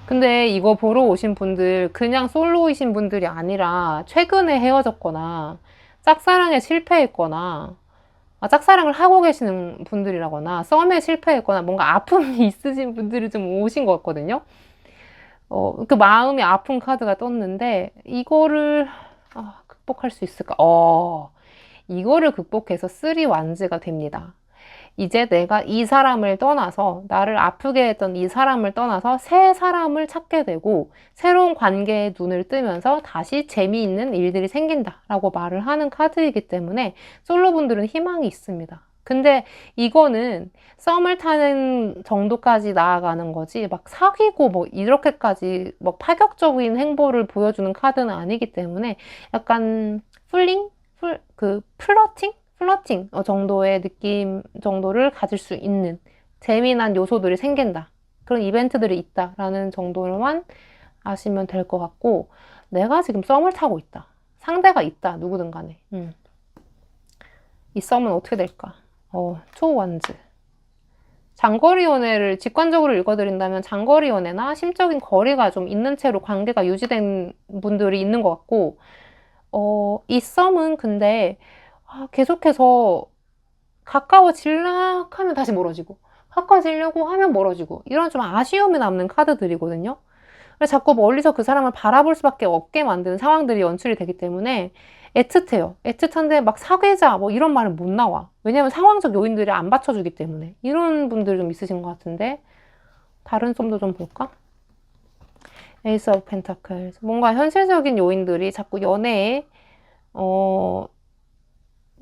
근데 이거 보러 오신 분들 그냥 솔로이신 분들이 아니라 최근에 헤어졌거나 짝사랑에 실패했거나, 짝사랑을 하고 계시는 분들이라거나 썸에 실패했거나 뭔가 아픔이 있으신 분들이 좀 오신 것 같거든요. 그 마음이 아픈 카드가 떴는데 이거를 극복할 수 있을까? 이거를 극복해서 쓰리 완즈가 됩니다. 이제 내가 이 사람을 떠나서, 나를 아프게 했던 이 사람을 떠나서 새 사람을 찾게 되고 새로운 관계에 눈을 뜨면서 다시 재미있는 일들이 생긴다라고 말을 하는 카드이기 때문에 솔로분들은 희망이 있습니다. 근데 이거는 썸을 타는 정도까지 나아가는 거지 막 사귀고 뭐 이렇게까지 뭐 파격적인 행보를 보여주는 카드는 아니기 때문에 약간 플러팅 정도의 느낌 정도를 가질 수 있는 재미난 요소들이 생긴다, 그런 이벤트들이 있다라는 정도로만 아시면 될 것 같고, 내가 지금 썸을 타고 있다, 상대가 있다, 누구든 간에 이 썸은 어떻게 될까? 초원즈. 장거리 연애를 직관적으로 읽어드린다면 장거리 연애나 심적인 거리가 좀 있는 채로 관계가 유지된 분들이 있는 것 같고, 이 썸은 근데 계속해서 가까워지려 하면 다시 멀어지고, 가까워지려고 하면 멀어지고, 이런 좀 아쉬움이 남는 카드들이거든요. 그래서 자꾸 멀리서 그 사람을 바라볼 수밖에 없게 만드는 상황들이 연출이 되기 때문에 애틋해요. 애틋한데 막 사귀자 뭐 이런 말은 못 나와. 왜냐면 상황적 요인들이 안 받쳐주기 때문에. 이런 분들 좀 있으신 것 같은데, 다른 썸도 좀 볼까? 에이스 오브 펜타클. 뭔가 현실적인 요인들이 자꾸 연애에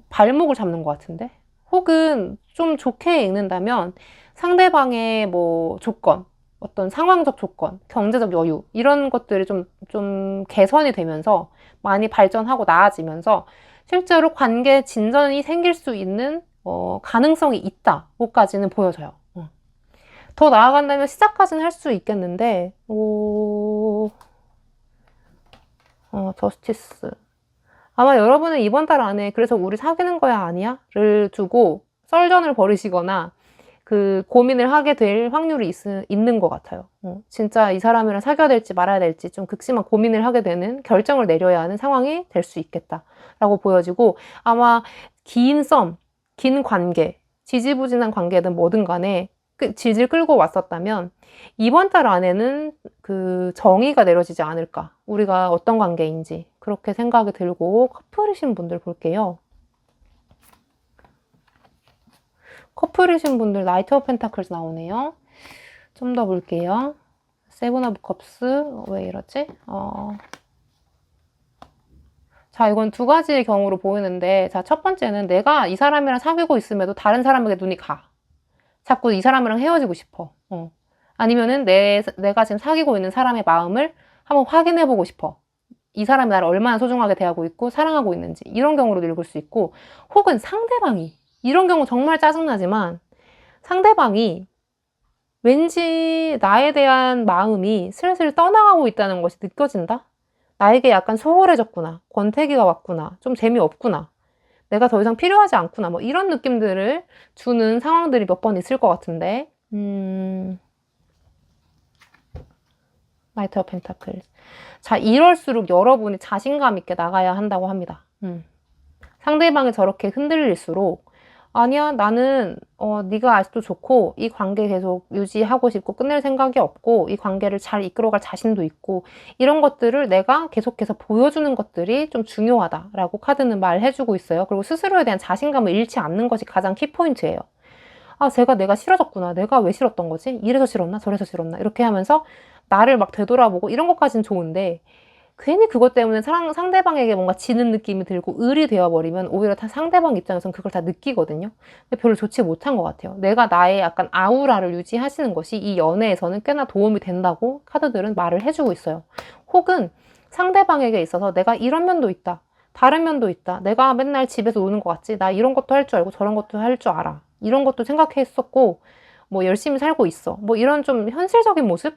발목을 잡는 것 같은데? 혹은 좀 좋게 읽는다면 상대방의 뭐 조건, 어떤 상황적 조건, 경제적 여유, 이런 것들이 좀 개선이 되면서 많이 발전하고 나아지면서 실제로 관계 진전이 생길 수 있는 가능성이 있다고까지는 보여져요. 더 나아간다면 시작까지는 할 수 있겠는데, 저스티스. 아마 여러분은 이번 달 안에 그래서 우리 사귀는 거야 아니야? 를 두고 썰전을 벌이시거나 그 고민을 하게 될 확률이 있는 것 같아요. 진짜 이 사람이랑 사귀어야 될지 말아야 될지 좀 극심한 고민을 하게 되는, 결정을 내려야 하는 상황이 될 수 있겠다라고 보여지고, 아마 긴 썸, 긴 관계, 지지부진한 관계든 뭐든 간에 질질 끌고 왔었다면 이번 달 안에는 그 정의가 내려지지 않을까. 우리가 어떤 관계인지 그렇게 생각이 들고, 커플이신 분들 볼게요. 커플이신 분들 나이트 오브 펜타클스 나오네요. 좀 더 볼게요. 세븐 오브 컵스 왜 이러지? 자, 이건 두 가지의 경우로 보이는데, 자, 첫 번째는 내가 이 사람이랑 사귀고 있음에도 다른 사람에게 눈이 가. 자꾸 이 사람이랑 헤어지고 싶어. 아니면은 내가 지금 사귀고 있는 사람의 마음을 한번 확인해보고 싶어. 이 사람이 나를 얼마나 소중하게 대하고 있고 사랑하고 있는지, 이런 경우로도 읽을 수 있고, 혹은 상대방이, 이런 경우 정말 짜증나지만 상대방이 왠지 나에 대한 마음이 슬슬 떠나가고 있다는 것이 느껴진다? 나에게 약간 소홀해졌구나. 권태기가 왔구나. 좀 재미없구나. 내가 더 이상 필요하지 않구나. 뭐 이런 느낌들을 주는 상황들이 몇 번 있을 것 같은데. 나이트 오브 펜타클. 자, 이럴수록 여러분이 자신감 있게 나가야 한다고 합니다. 상대방이 저렇게 흔들릴수록, 아니야, 나는 네가 아직도 좋고 이 관계 계속 유지하고 싶고 끝낼 생각이 없고 이 관계를 잘 이끌어갈 자신도 있고, 이런 것들을 내가 계속해서 보여주는 것들이 좀 중요하다라고 카드는 말해주고 있어요. 그리고 스스로에 대한 자신감을 잃지 않는 것이 가장 키포인트예요. 아, 내가 싫어졌구나. 내가 왜 싫었던 거지? 이래서 싫었나? 저래서 싫었나? 이렇게 하면서 나를 막 되돌아보고, 이런 것까지는 좋은데, 괜히 그것 때문에 상대방에게 뭔가 지는 느낌이 들고 을이 되어버리면 오히려 다 상대방 입장에서는 그걸 다 느끼거든요. 근데 별로 좋지 못한 것 같아요. 내가 나의 약간 아우라를 유지하시는 것이 이 연애에서는 꽤나 도움이 된다고 카드들은 말을 해주고 있어요. 혹은 상대방에게 있어서 내가 이런 면도 있다. 다른 면도 있다. 내가 맨날 집에서 노는 것 같지? 나 이런 것도 할 줄 알고 저런 것도 할 줄 알아. 이런 것도 생각했었고, 뭐 열심히 살고 있어. 뭐 이런 좀 현실적인 모습?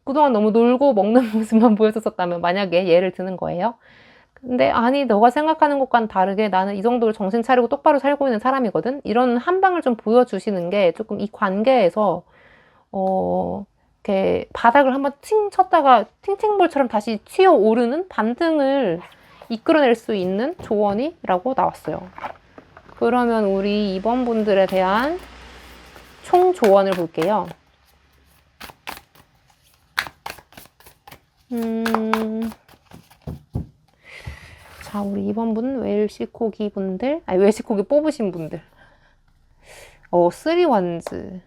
그동안 너무 놀고 먹는 모습만 보여줬었다면, 만약에 예를 드는 거예요. 근데 아니, 너가 생각하는 것과는 다르게 나는 이 정도로 정신 차리고 똑바로 살고 있는 사람이거든. 이런 한 방을 좀 보여주시는 게 조금 이 관계에서 이렇게 바닥을 한번 팅 쳤다가 팅팅볼처럼 다시 튀어오르는 반등을 이끌어낼 수 있는 조언이라고 나왔어요. 그러면 우리 2번 분들에 대한 총 조언을 볼게요. 자, 우리 2번 분 웰시코기 분들, 아니 웰시코기 뽑으신 분들. 쓰리 원즈.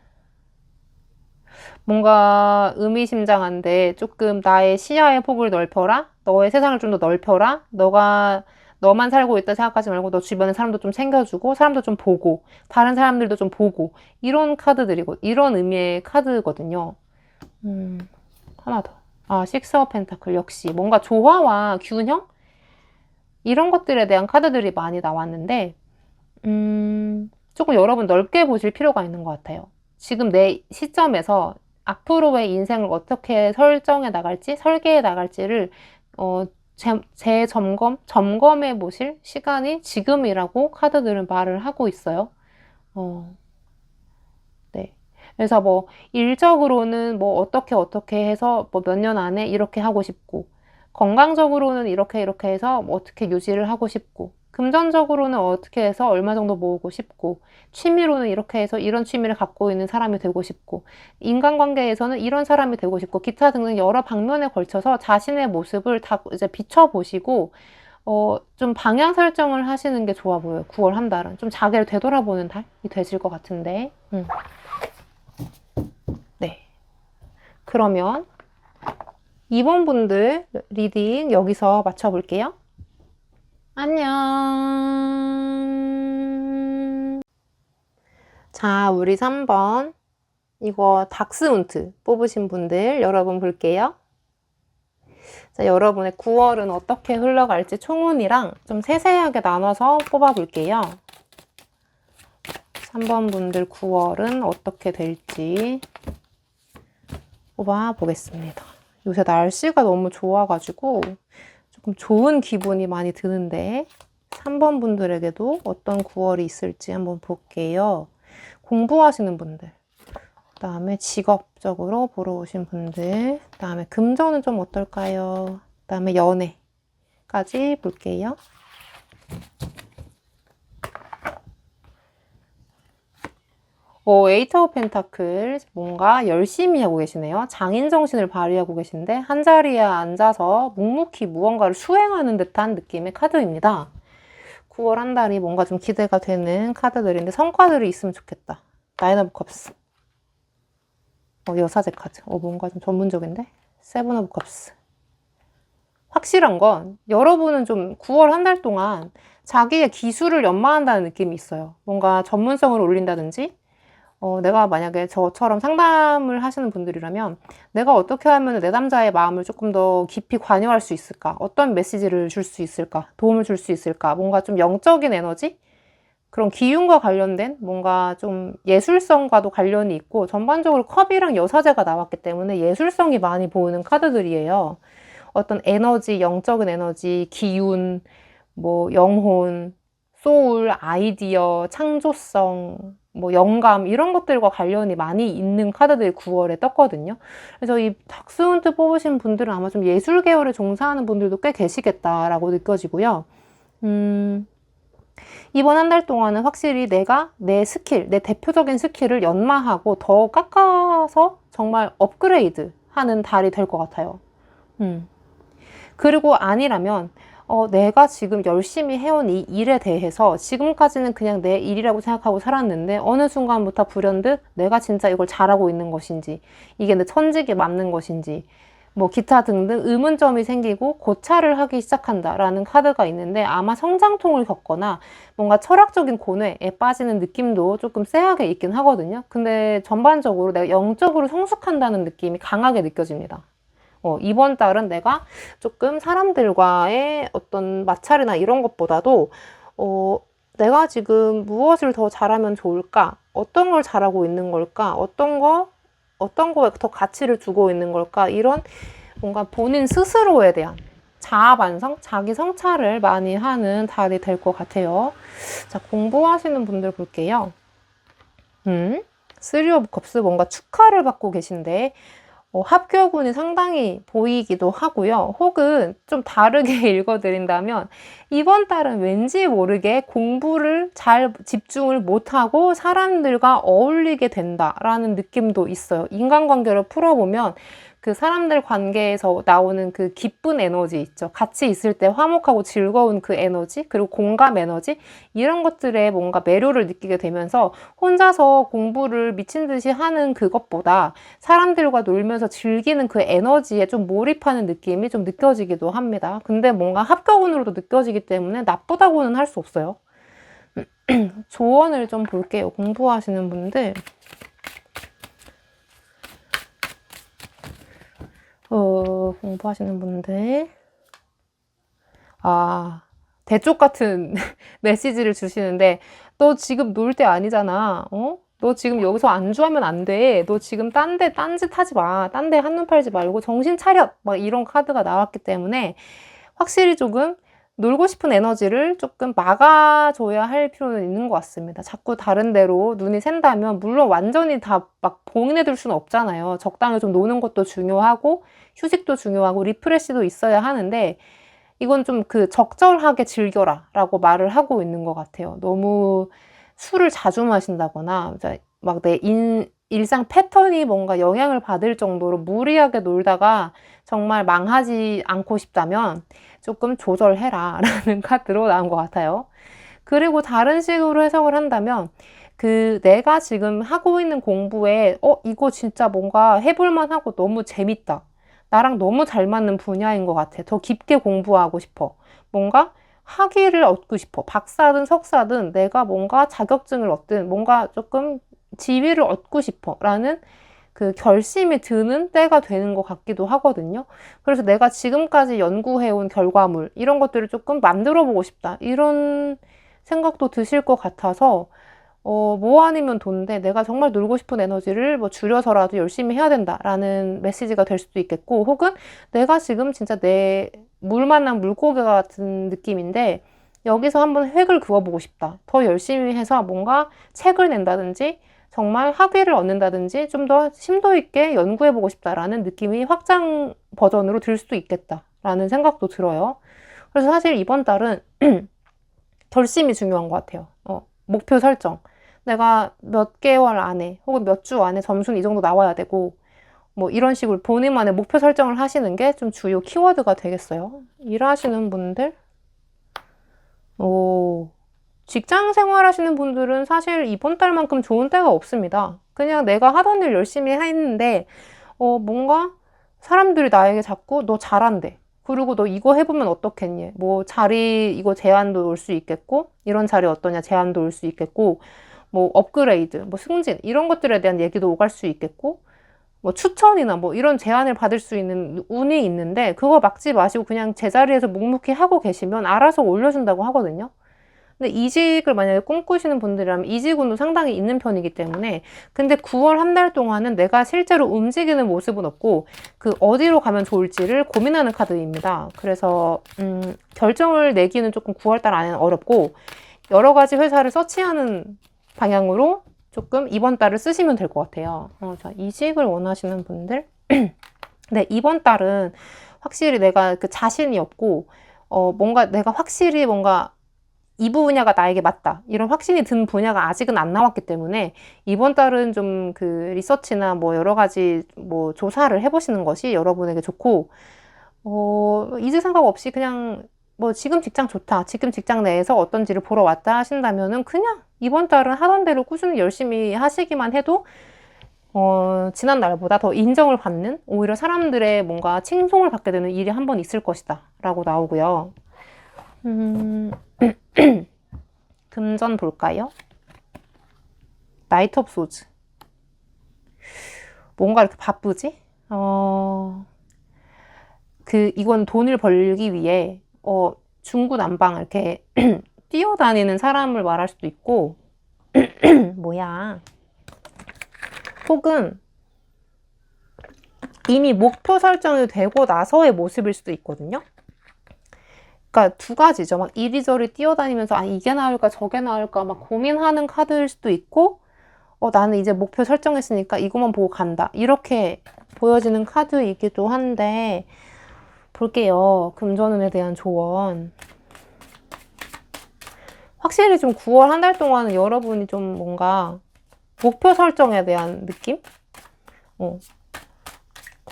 뭔가 의미심장한데, 조금 나의 시야의 폭을 넓혀라. 너의 세상을 좀 더 넓혀라. 너만 살고 있다 생각하지 말고 너 주변의 사람도 좀 챙겨주고, 사람도 좀 보고, 다른 사람들도 좀 보고, 이런 카드들이고, 이런 의미의 카드거든요. 하나 더. 식스 오브 펜타클. 역시 뭔가 조화와 균형? 이런 것들에 대한 카드들이 많이 나왔는데, 조금 여러분 넓게 보실 필요가 있는 것 같아요. 지금 내 시점에서 앞으로의 인생을 어떻게 설정해 나갈지, 설계해 나갈지를 점검해 보실 시간이 지금이라고 카드들은 말을 하고 있어요. 네. 그래서 뭐 일적으로는 뭐 어떻게 해서 뭐 몇 년 안에 이렇게 하고 싶고, 건강적으로는 이렇게 해서 뭐 어떻게 유지를 하고 싶고, 금전적으로는 어떻게 해서 얼마 정도 모으고 싶고, 취미로는 이렇게 해서 이런 취미를 갖고 있는 사람이 되고 싶고, 인간관계에서는 이런 사람이 되고 싶고, 기타 등등 여러 방면에 걸쳐서 자신의 모습을 다 이제 비춰보시고, 좀 방향 설정을 하시는 게 좋아 보여요. 9월 한 달은 좀 자기를 되돌아보는 달이 되실 것 같은데. 네. 그러면 2번 분들 리딩 여기서 마쳐볼게요. 안녕. 자, 우리 3번 이거 닥스훈트 뽑으신 분들 여러분 볼게요. 자, 여러분의 9월은 어떻게 흘러갈지 총운이랑 좀 세세하게 나눠서 뽑아볼게요. 3번 분들 9월은 어떻게 될지 뽑아보겠습니다. 요새 날씨가 너무 좋아가지고 조금 좋은 기분이 많이 드는데, 3번 분들에게도 어떤 9월이 있을지 한번 볼게요. 공부하시는 분들, 그다음에 직업적으로 보러 오신 분들, 그다음에 금전은 좀 어떨까요? 그다음에 연애까지 볼게요. 에이트 오브 펜타클 뭔가 열심히 하고 계시네요. 장인 정신을 발휘하고 계신데 한자리에 앉아서 묵묵히 무언가를 수행하는 듯한 느낌의 카드입니다. 9월 한 달이 뭔가 좀 기대가 되는 카드들인데 성과들이 있으면 좋겠다. 나인 오브 컵스. 여사제 카드. 뭔가 좀 전문적인데? 세븐 오브 컵스. 확실한 건 여러분은 좀 9월 한 달 동안 자기의 기술을 연마한다는 느낌이 있어요. 뭔가 전문성을 올린다든지 내가 만약에 저처럼 상담을 하시는 분들이라면 내가 어떻게 하면 내 남자의 마음을 조금 더 깊이 관여할 수 있을까? 어떤 메시지를 줄 수 있을까? 도움을 줄 수 있을까? 뭔가 좀 영적인 에너지? 그런 기운과 관련된 뭔가 좀 예술성과도 관련이 있고 전반적으로 컵이랑 여사제가 나왔기 때문에 예술성이 많이 보이는 카드들이에요. 어떤 에너지, 영적인 에너지, 기운, 뭐 영혼, 소울, 아이디어, 창조성, 뭐 영감 이런 것들과 관련이 많이 있는 카드들이 9월에 떴거든요. 그래서 이 닥스훈트 뽑으신 분들은 아마 좀 예술 계열에 종사하는 분들도 꽤 계시겠다라고 느껴지고요. 이번 한 달 동안은 확실히 내가 내 스킬, 내 대표적인 스킬을 연마하고 더 깎아서 정말 업그레이드 하는 달이 될 것 같아요. 그리고 아니라면 내가 지금 열심히 해온 이 일에 대해서 지금까지는 그냥 내 일이라고 생각하고 살았는데 어느 순간부터 불현듯 내가 진짜 이걸 잘하고 있는 것인지 이게 내 천직에 맞는 것인지 뭐 기타 등등 의문점이 생기고 고찰을 하기 시작한다라는 카드가 있는데 아마 성장통을 겪거나 뭔가 철학적인 고뇌에 빠지는 느낌도 조금 쎄하게 있긴 하거든요. 근데 전반적으로 내가 영적으로 성숙한다는 느낌이 강하게 느껴집니다. 이번 달은 내가 조금 사람들과의 어떤 마찰이나 이런 것보다도 내가 지금 무엇을 더 잘하면 좋을까? 어떤 걸 잘하고 있는 걸까? 어떤 거에 더 가치를 두고 있는 걸까? 이런 뭔가 본인 스스로에 대한 자아 반성, 자기 성찰을 많이 하는 달이 될 것 같아요. 자, 공부하시는 분들 볼게요. 3 오브 컵스 뭔가 축하를 받고 계신데 합격운이 상당히 보이기도 하고요. 혹은 좀 다르게 읽어드린다면 이번 달은 왠지 모르게 공부를 잘 집중을 못하고 사람들과 어울리게 된다라는 느낌도 있어요. 인간관계를 풀어보면 그 사람들 관계에서 나오는 그 기쁜 에너지 있죠. 같이 있을 때 화목하고 즐거운 그 에너지, 그리고 공감 에너지, 이런 것들에 뭔가 매료를 느끼게 되면서 혼자서 공부를 미친 듯이 하는 그것보다 사람들과 놀면서 즐기는 그 에너지에 좀 몰입하는 느낌이 좀 느껴지기도 합니다. 근데 뭔가 합격운으로도 느껴지기 때문에 나쁘다고는 할 수 없어요. 조언을 좀 볼게요. 공부하시는 분들. 공부하시는 분들. 대쪽 같은 메시지를 주시는데, 너 지금 놀 때 아니잖아. 너 지금 여기서 안주하면 안 돼. 너 지금 딴짓 하지 마. 딴 데 한눈 팔지 말고 정신 차려. 막 이런 카드가 나왔기 때문에 확실히 조금 놀고 싶은 에너지를 조금 막아줘야 할 필요는 있는 것 같습니다. 자꾸 다른 데로 눈이 샌다면 물론 완전히 다 막 봉인해둘 수는 없잖아요. 적당히 좀 노는 것도 중요하고 휴식도 중요하고 리프레시도 있어야 하는데 이건 좀 그 적절하게 즐겨라 라고 말을 하고 있는 것 같아요. 너무 술을 자주 마신다거나 막 내 일상 패턴이 뭔가 영향을 받을 정도로 무리하게 놀다가 정말 망하지 않고 싶다면 조금 조절해라 라는 카드로 나온 것 같아요. 그리고 다른 식으로 해석을 한다면 내가 지금 하고 있는 공부에 이거 진짜 뭔가 해볼만 하고 너무 재밌다. 나랑 너무 잘 맞는 분야인 것 같아. 더 깊게 공부하고 싶어. 뭔가 학위를 얻고 싶어. 박사든 석사든 내가 뭔가 자격증을 얻든 뭔가 조금 지위를 얻고 싶어. 라는 그 결심이 드는 때가 되는 것 같기도 하거든요. 그래서 내가 지금까지 연구해온 결과물, 이런 것들을 조금 만들어 보고 싶다. 이런 생각도 드실 것 같아서 뭐 아니면 돈인데 내가 정말 놀고 싶은 에너지를 뭐 줄여서라도 열심히 해야 된다라는 메시지가 될 수도 있겠고, 혹은 내가 지금 진짜 내 물 만난 물고기 같은 느낌인데 여기서 한번 획을 그어보고 싶다. 더 열심히 해서 뭔가 책을 낸다든지 정말 학위를 얻는다든지 좀 더 심도 있게 연구해보고 싶다라는 느낌이 확장 버전으로 들 수도 있겠다라는 생각도 들어요. 그래서 사실 이번 달은 결심이 중요한 것 같아요. 목표 설정. 내가 몇 개월 안에 혹은 몇 주 안에 점수는 이 정도 나와야 되고 뭐 이런 식으로 본인만의 목표 설정을 하시는 게 좀 주요 키워드가 되겠어요. 일하시는 분들, 직장 생활 하시는 분들은 사실 이번 달만큼 좋은 때가 없습니다. 그냥 내가 하던 일 열심히 했는데, 뭔가 사람들이 나에게 자꾸 너 잘한대. 그리고 너 이거 해보면 어떻겠니? 뭐 자리 이거 제안도 올 수 있겠고, 이런 자리 어떠냐 제안도 올 수 있겠고, 뭐 업그레이드, 뭐 승진 이런 것들에 대한 얘기도 오갈 수 있겠고, 뭐 추천이나 뭐 이런 제안을 받을 수 있는 운이 있는데 그거 막지 마시고 그냥 제자리에서 묵묵히 하고 계시면 알아서 올려준다고 하거든요. 근데 이직을 만약에 꿈꾸시는 분들이라면 이직운도 상당히 있는 편이기 때문에 근데 9월 한 달 동안은 내가 실제로 움직이는 모습은 없고 그 어디로 가면 좋을지를 고민하는 카드입니다. 그래서 결정을 내기는 조금 9월 달 안에는 어렵고 여러 가지 회사를 서치하는 방향으로 조금 이번 달을 쓰시면 될 것 같아요. 자, 이직을 원하시는 분들. 네, 이번 달은 확실히 내가 그 자신이 없고, 뭔가 내가 확실히 뭔가 이 분야가 나에게 맞다. 이런 확신이 든 분야가 아직은 안 나왔기 때문에 이번 달은 좀 그 리서치나 뭐 여러 가지 뭐 조사를 해보시는 것이 여러분에게 좋고, 이직 생각 없이 그냥 뭐 지금 직장 좋다. 지금 직장 내에서 어떤지를 보러 왔다 하신다면은 그냥 이번 달은 하던 대로 꾸준히 열심히 하시기만 해도 지난 날보다 더 인정을 받는 오히려 사람들의 뭔가 칭송을 받게 되는 일이 한 번 있을 것이다 라고 나오고요. 금전 볼까요? 나이트 오브 소즈. 뭔가 이렇게 바쁘지? 이건 돈을 벌기 위해 중구난방 이렇게 뛰어다니는 사람을 말할 수도 있고 뭐야 혹은 이미 목표 설정이 되고 나서의 모습일 수도 있거든요. 그러니까 두 가지죠. 막 이리저리 뛰어다니면서 이게 나을까 저게 나을까 막 고민하는 카드일 수도 있고 나는 이제 목표 설정했으니까 이것만 보고 간다. 이렇게 보여지는 카드이기도 한데 볼게요. 금전운에 대한 조언. 확실히 좀 9월 한 달 동안은 여러분이 좀 뭔가 목표 설정에 대한 느낌?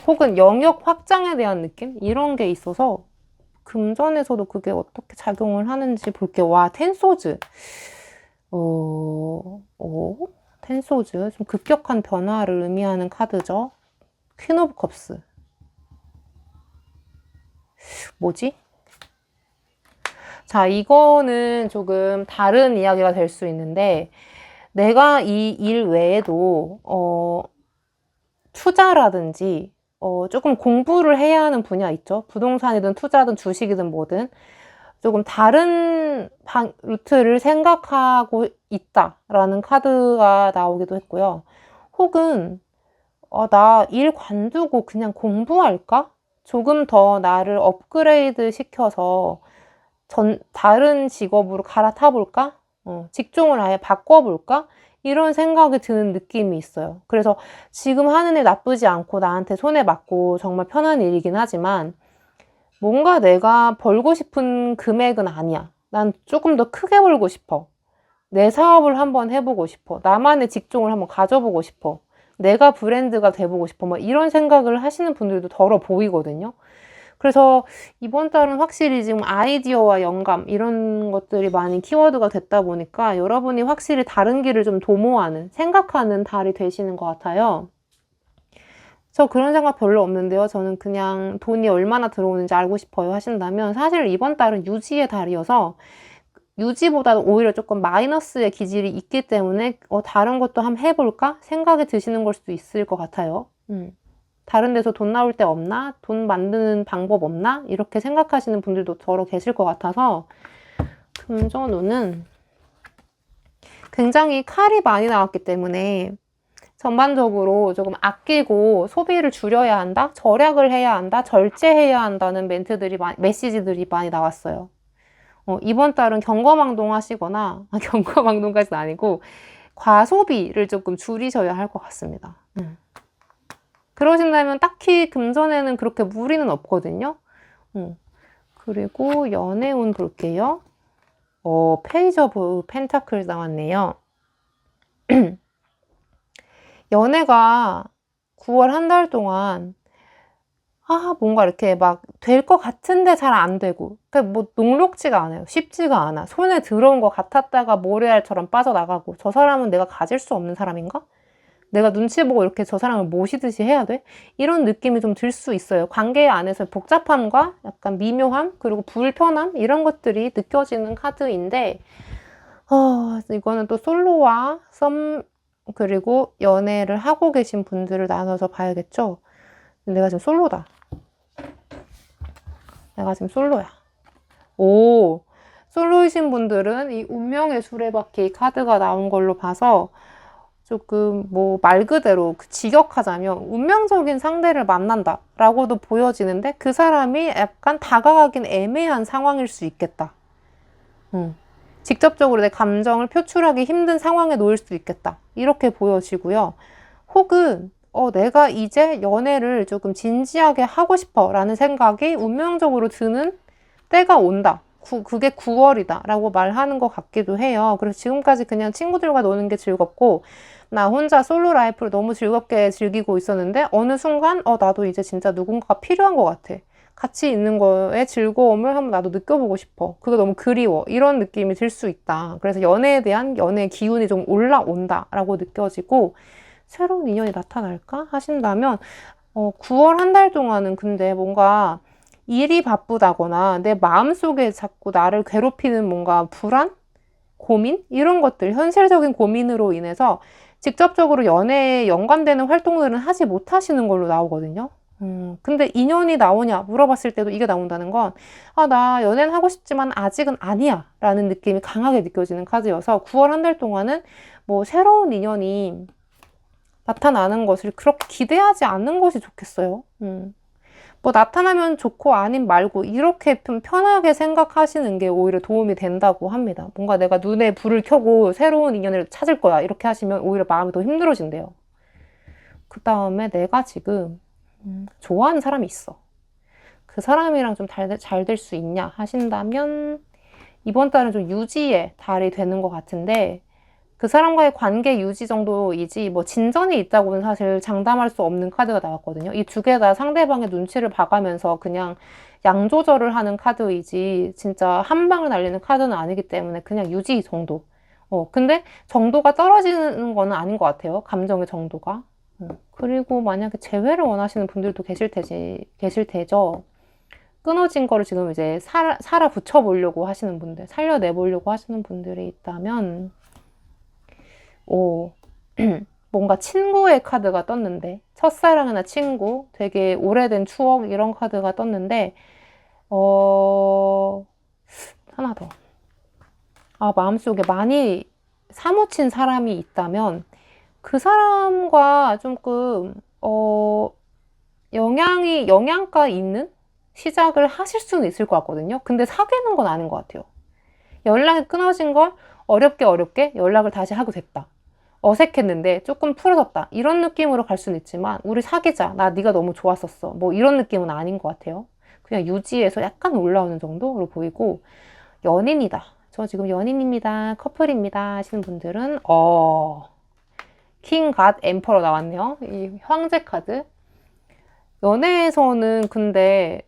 혹은 영역 확장에 대한 느낌? 이런 게 있어서 금전에서도 그게 어떻게 작용을 하는지 볼게요. 와, 텐소즈. 텐소즈. 좀 급격한 변화를 의미하는 카드죠. 퀸 오브 컵스. 뭐지? 자, 이거는 조금 다른 이야기가 될 수 있는데 내가 이 일 외에도 투자라든지 조금 공부를 해야 하는 분야 있죠. 부동산이든 투자든 주식이든 뭐든 조금 다른 루트를 생각하고 있다라는 카드가 나오기도 했고요. 혹은 나 일 관두고 그냥 공부할까? 조금 더 나를 업그레이드 시켜서 다른 직업으로 갈아타 볼까? 직종을 아예 바꿔볼까? 이런 생각이 드는 느낌이 있어요. 그래서 지금 하는 일 나쁘지 않고 나한테 손에 맞고 정말 편한 일이긴 하지만 뭔가 내가 벌고 싶은 금액은 아니야. 난 조금 더 크게 벌고 싶어. 내 사업을 한번 해보고 싶어. 나만의 직종을 한번 가져보고 싶어. 내가 브랜드가 돼보고 싶어. 뭐 이런 생각을 하시는 분들도 덜어 보이거든요. 그래서 이번 달은 확실히 지금 아이디어와 영감 이런 것들이 많이 키워드가 됐다 보니까 여러분이 확실히 다른 길을 좀 도모하는, 생각하는 달이 되시는 것 같아요. 저 그런 생각 별로 없는데요. 저는 그냥 돈이 얼마나 들어오는지 알고 싶어요 하신다면 사실 이번 달은 유지의 달이어서 유지보다는 오히려 조금 마이너스의 기질이 있기 때문에 다른 것도 한번 해볼까? 생각이 드시는 걸 수도 있을 것 같아요. 다른 데서 돈 나올 데 없나? 돈 만드는 방법 없나? 이렇게 생각하시는 분들도 더러 계실 것 같아서 금전운은 굉장히 칼이 많이 나왔기 때문에 전반적으로 조금 아끼고 소비를 줄여야 한다? 절약을 해야 한다? 절제해야 한다는 메시지들이 많이 나왔어요. 이번 달은 경거망동 하시거나, 경거망동까지는 아니고, 과소비를 조금 줄이셔야 할 것 같습니다. 그러신다면 딱히 금전에는 그렇게 무리는 없거든요. 그리고 연애운 볼게요. 페이지 오브 펜타클 나왔네요. 연애가 9월 한 달 동안 뭔가 이렇게 막 될 것 같은데 잘 안 되고, 그러니까 뭐 녹록지가 않아요. 쉽지가 않아. 손에 들어온 것 같았다가 모래알처럼 빠져나가고, 저 사람은 내가 가질 수 없는 사람인가? 내가 눈치 보고 이렇게 저 사람을 모시듯이 해야 돼? 이런 느낌이 좀 들 수 있어요. 관계 안에서 복잡함과 약간 미묘함, 그리고 불편함, 이런 것들이 느껴지는 카드인데, 이거는 또 솔로와 그리고 연애를 하고 계신 분들을 나눠서 봐야겠죠? 내가 지금 솔로다. 내가 지금 솔로야. 솔로이신 분들은 이 운명의 수레바퀴 카드가 나온 걸로 봐서 조금 뭐 말 그대로 직역하자면 운명적인 상대를 만난다 라고도 보여지는데, 그 사람이 약간 다가가긴 애매한 상황일 수 있겠다. 직접적으로 내 감정을 표출하기 힘든 상황에 놓일 수 있겠다, 이렇게 보여지고요. 혹은 내가 이제 연애를 조금 진지하게 하고 싶어 라는 생각이 운명적으로 드는 때가 온다. 그게 9월이다 라고 말하는 것 같기도 해요. 그래서 지금까지 그냥 친구들과 노는 게 즐겁고, 나 혼자 솔로 라이프를 너무 즐겁게 즐기고 있었는데, 어느 순간 나도 이제 진짜 누군가가 필요한 것 같아. 같이 있는 거에 즐거움을 한번 나도 느껴보고 싶어. 그게 너무 그리워. 이런 느낌이 들 수 있다. 그래서 연애에 대한 연애의 기운이 좀 올라온다 라고 느껴지고, 새로운 인연이 나타날까 하신다면 9월 한 달 동안은 근데 뭔가 일이 바쁘다거나 내 마음속에 자꾸 나를 괴롭히는 뭔가 불안? 고민? 이런 것들, 현실적인 고민으로 인해서 직접적으로 연애에 연관되는 활동들은 하지 못하시는 걸로 나오거든요. 근데 인연이 나오냐 물어봤을 때도 이게 나온다는 건, 나 연애는 하고 싶지만 아직은 아니야 라는 느낌이 강하게 느껴지는 카드여서 9월 한 달 동안은 뭐 새로운 인연이 나타나는 것을 그렇게 기대하지 않는 것이 좋겠어요. 뭐 나타나면 좋고 아님 말고 이렇게 좀 편하게 생각하시는 게 오히려 도움이 된다고 합니다. 뭔가 내가 눈에 불을 켜고 새로운 인연을 찾을 거야 이렇게 하시면 오히려 마음이 더 힘들어진대요. 그 다음에 내가 지금 좋아하는 사람이 있어. 그 사람이랑 좀 잘 될 수 있냐 하신다면 이번 달은 좀 유지의 달이 되는 것 같은데, 그 사람과의 관계 유지 정도이지 뭐 진전이 있다고는 사실 장담할 수 없는 카드가 나왔거든요. 이 두 개 다 상대방의 눈치를 봐가면서 그냥 양 조절을 하는 카드이지 진짜 한 방을 날리는 카드는 아니기 때문에 그냥 유지 정도. 근데 정도가 떨어지는 거는 아닌 것 같아요. 감정의 정도가. 그리고 만약에 재회를 원하시는 분들도 계실 테죠. 끊어진 거를 지금 이제 살아 붙여보려고 하시는 분들, 살려내보려고 하시는 분들이 있다면, 뭔가 친구의 카드가 떴는데, 첫사랑이나 친구, 되게 오래된 추억 이런 카드가 떴는데, 하나 더. 마음속에 많이 사무친 사람이 있다면 그 사람과 조금 영양가 있는 시작을 하실 수는 있을 것 같거든요. 근데 사귀는 건 아닌 것 같아요. 연락이 끊어진 걸 어렵게 연락을 다시 하게 됐다. 어색했는데 조금 풀어졌다. 이런 느낌으로 갈 수는 있지만 우리 사귀자. 나 네가 너무 좋았었어. 뭐 이런 느낌은 아닌 것 같아요. 그냥 유지해서 약간 올라오는 정도로 보이고, 연인이다. 저 지금 연인입니다. 커플입니다. 하시는 분들은 킹, 갓, 엠퍼러 나왔네요. 이 황제 카드. 연애에서는 근데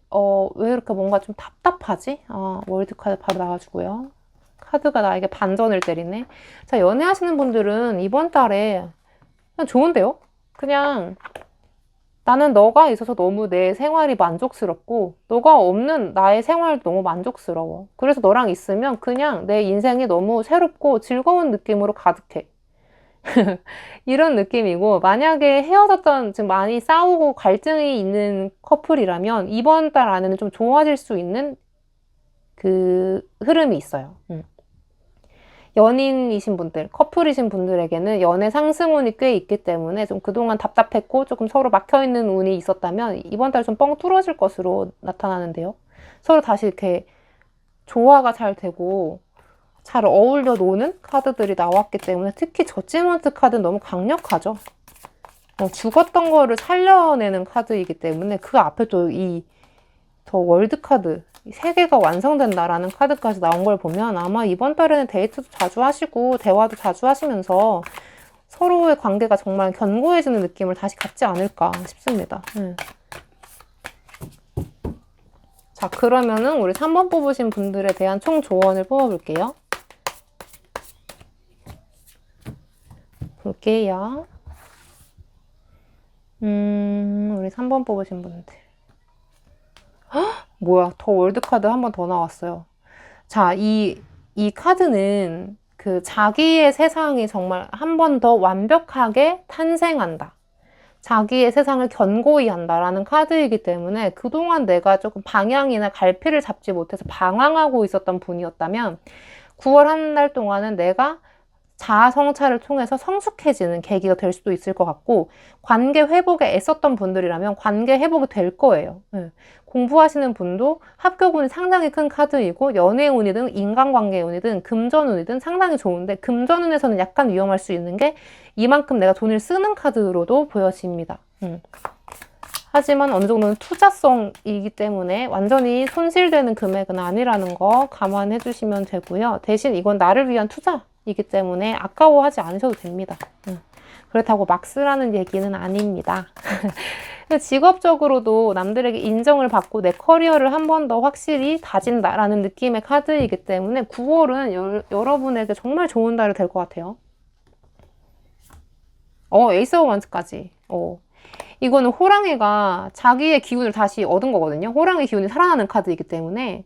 왜 이렇게 뭔가 좀 답답하지? 월드 카드 바로 나와주고요. 카드가 나에게 반전을 때리네. 자, 연애하시는 분들은 이번 달에 그냥 좋은데요? 그냥 나는 너가 있어서 너무 내 생활이 만족스럽고 너가 없는 나의 생활도 너무 만족스러워. 그래서 너랑 있으면 그냥 내 인생이 너무 새롭고 즐거운 느낌으로 가득해. 이런 느낌이고, 만약에 헤어졌던, 지금 많이 싸우고 갈등이 있는 커플이라면 이번 달 안에는 좀 좋아질 수 있는 그 흐름이 있어요. 연인이신 분들, 커플이신 분들에게는 연애 상승운이 꽤 있기 때문에 좀 그동안 답답했고 조금 서로 막혀있는 운이 있었다면 이번 달 좀 뻥 뚫어질 것으로 나타나는데요. 서로 다시 이렇게 조화가 잘 되고 잘 어울려 노는 카드들이 나왔기 때문에 특히 저지먼트 카드는 너무 강력하죠. 죽었던 거를 살려내는 카드이기 때문에 그 앞에 또 더 월드 카드, 세계가 완성된다라는 카드까지 나온 걸 보면 아마 이번 달에는 데이트도 자주 하시고 대화도 자주 하시면서 서로의 관계가 정말 견고해지는 느낌을 다시 갖지 않을까 싶습니다. 자, 그러면은 우리 3번 뽑으신 분들에 대한 총 조언을 뽑아볼게요. 볼게요. 우리 3번 뽑으신 분들. 헉, 뭐야, 더 월드카드 한 번 더 나왔어요. 자, 이 카드는 그 자기의 세상이 정말 한 번 더 완벽하게 탄생한다. 자기의 세상을 견고히 한다라는 카드이기 때문에 그동안 내가 조금 방향이나 갈피를 잡지 못해서 방황하고 있었던 분이었다면 9월 한 달 동안은 내가 자아 성찰을 통해서 성숙해지는 계기가 될 수도 있을 것 같고 관계 회복에 애썼던 분들이라면 관계 회복이 될 거예요. 공부하시는 분도 합격운이 상당히 큰 카드이고 연애운이든 인간관계운이든 금전운이든 상당히 좋은데 금전운에서는 약간 위험할 수 있는 게 이만큼 내가 돈을 쓰는 카드로도 보여집니다. 하지만 어느 정도는 투자성이기 때문에 완전히 손실되는 금액은 아니라는 거 감안해 주시면 되고요. 대신 이건 나를 위한 투자이기 때문에 아까워하지 않으셔도 됩니다. 그렇다고 막 쓰라는 얘기는 아닙니다. 직업적으로도 남들에게 인정을 받고 내 커리어를 한 번 더 확실히 다진다라는 느낌의 카드이기 때문에 9월은 여러분에게 정말 좋은 달이 될 것 같아요. 에이스 오브 원스까지. 이거는 호랑이가 자기의 기운을 다시 얻은 거거든요. 호랑이 기운이 살아나는 카드이기 때문에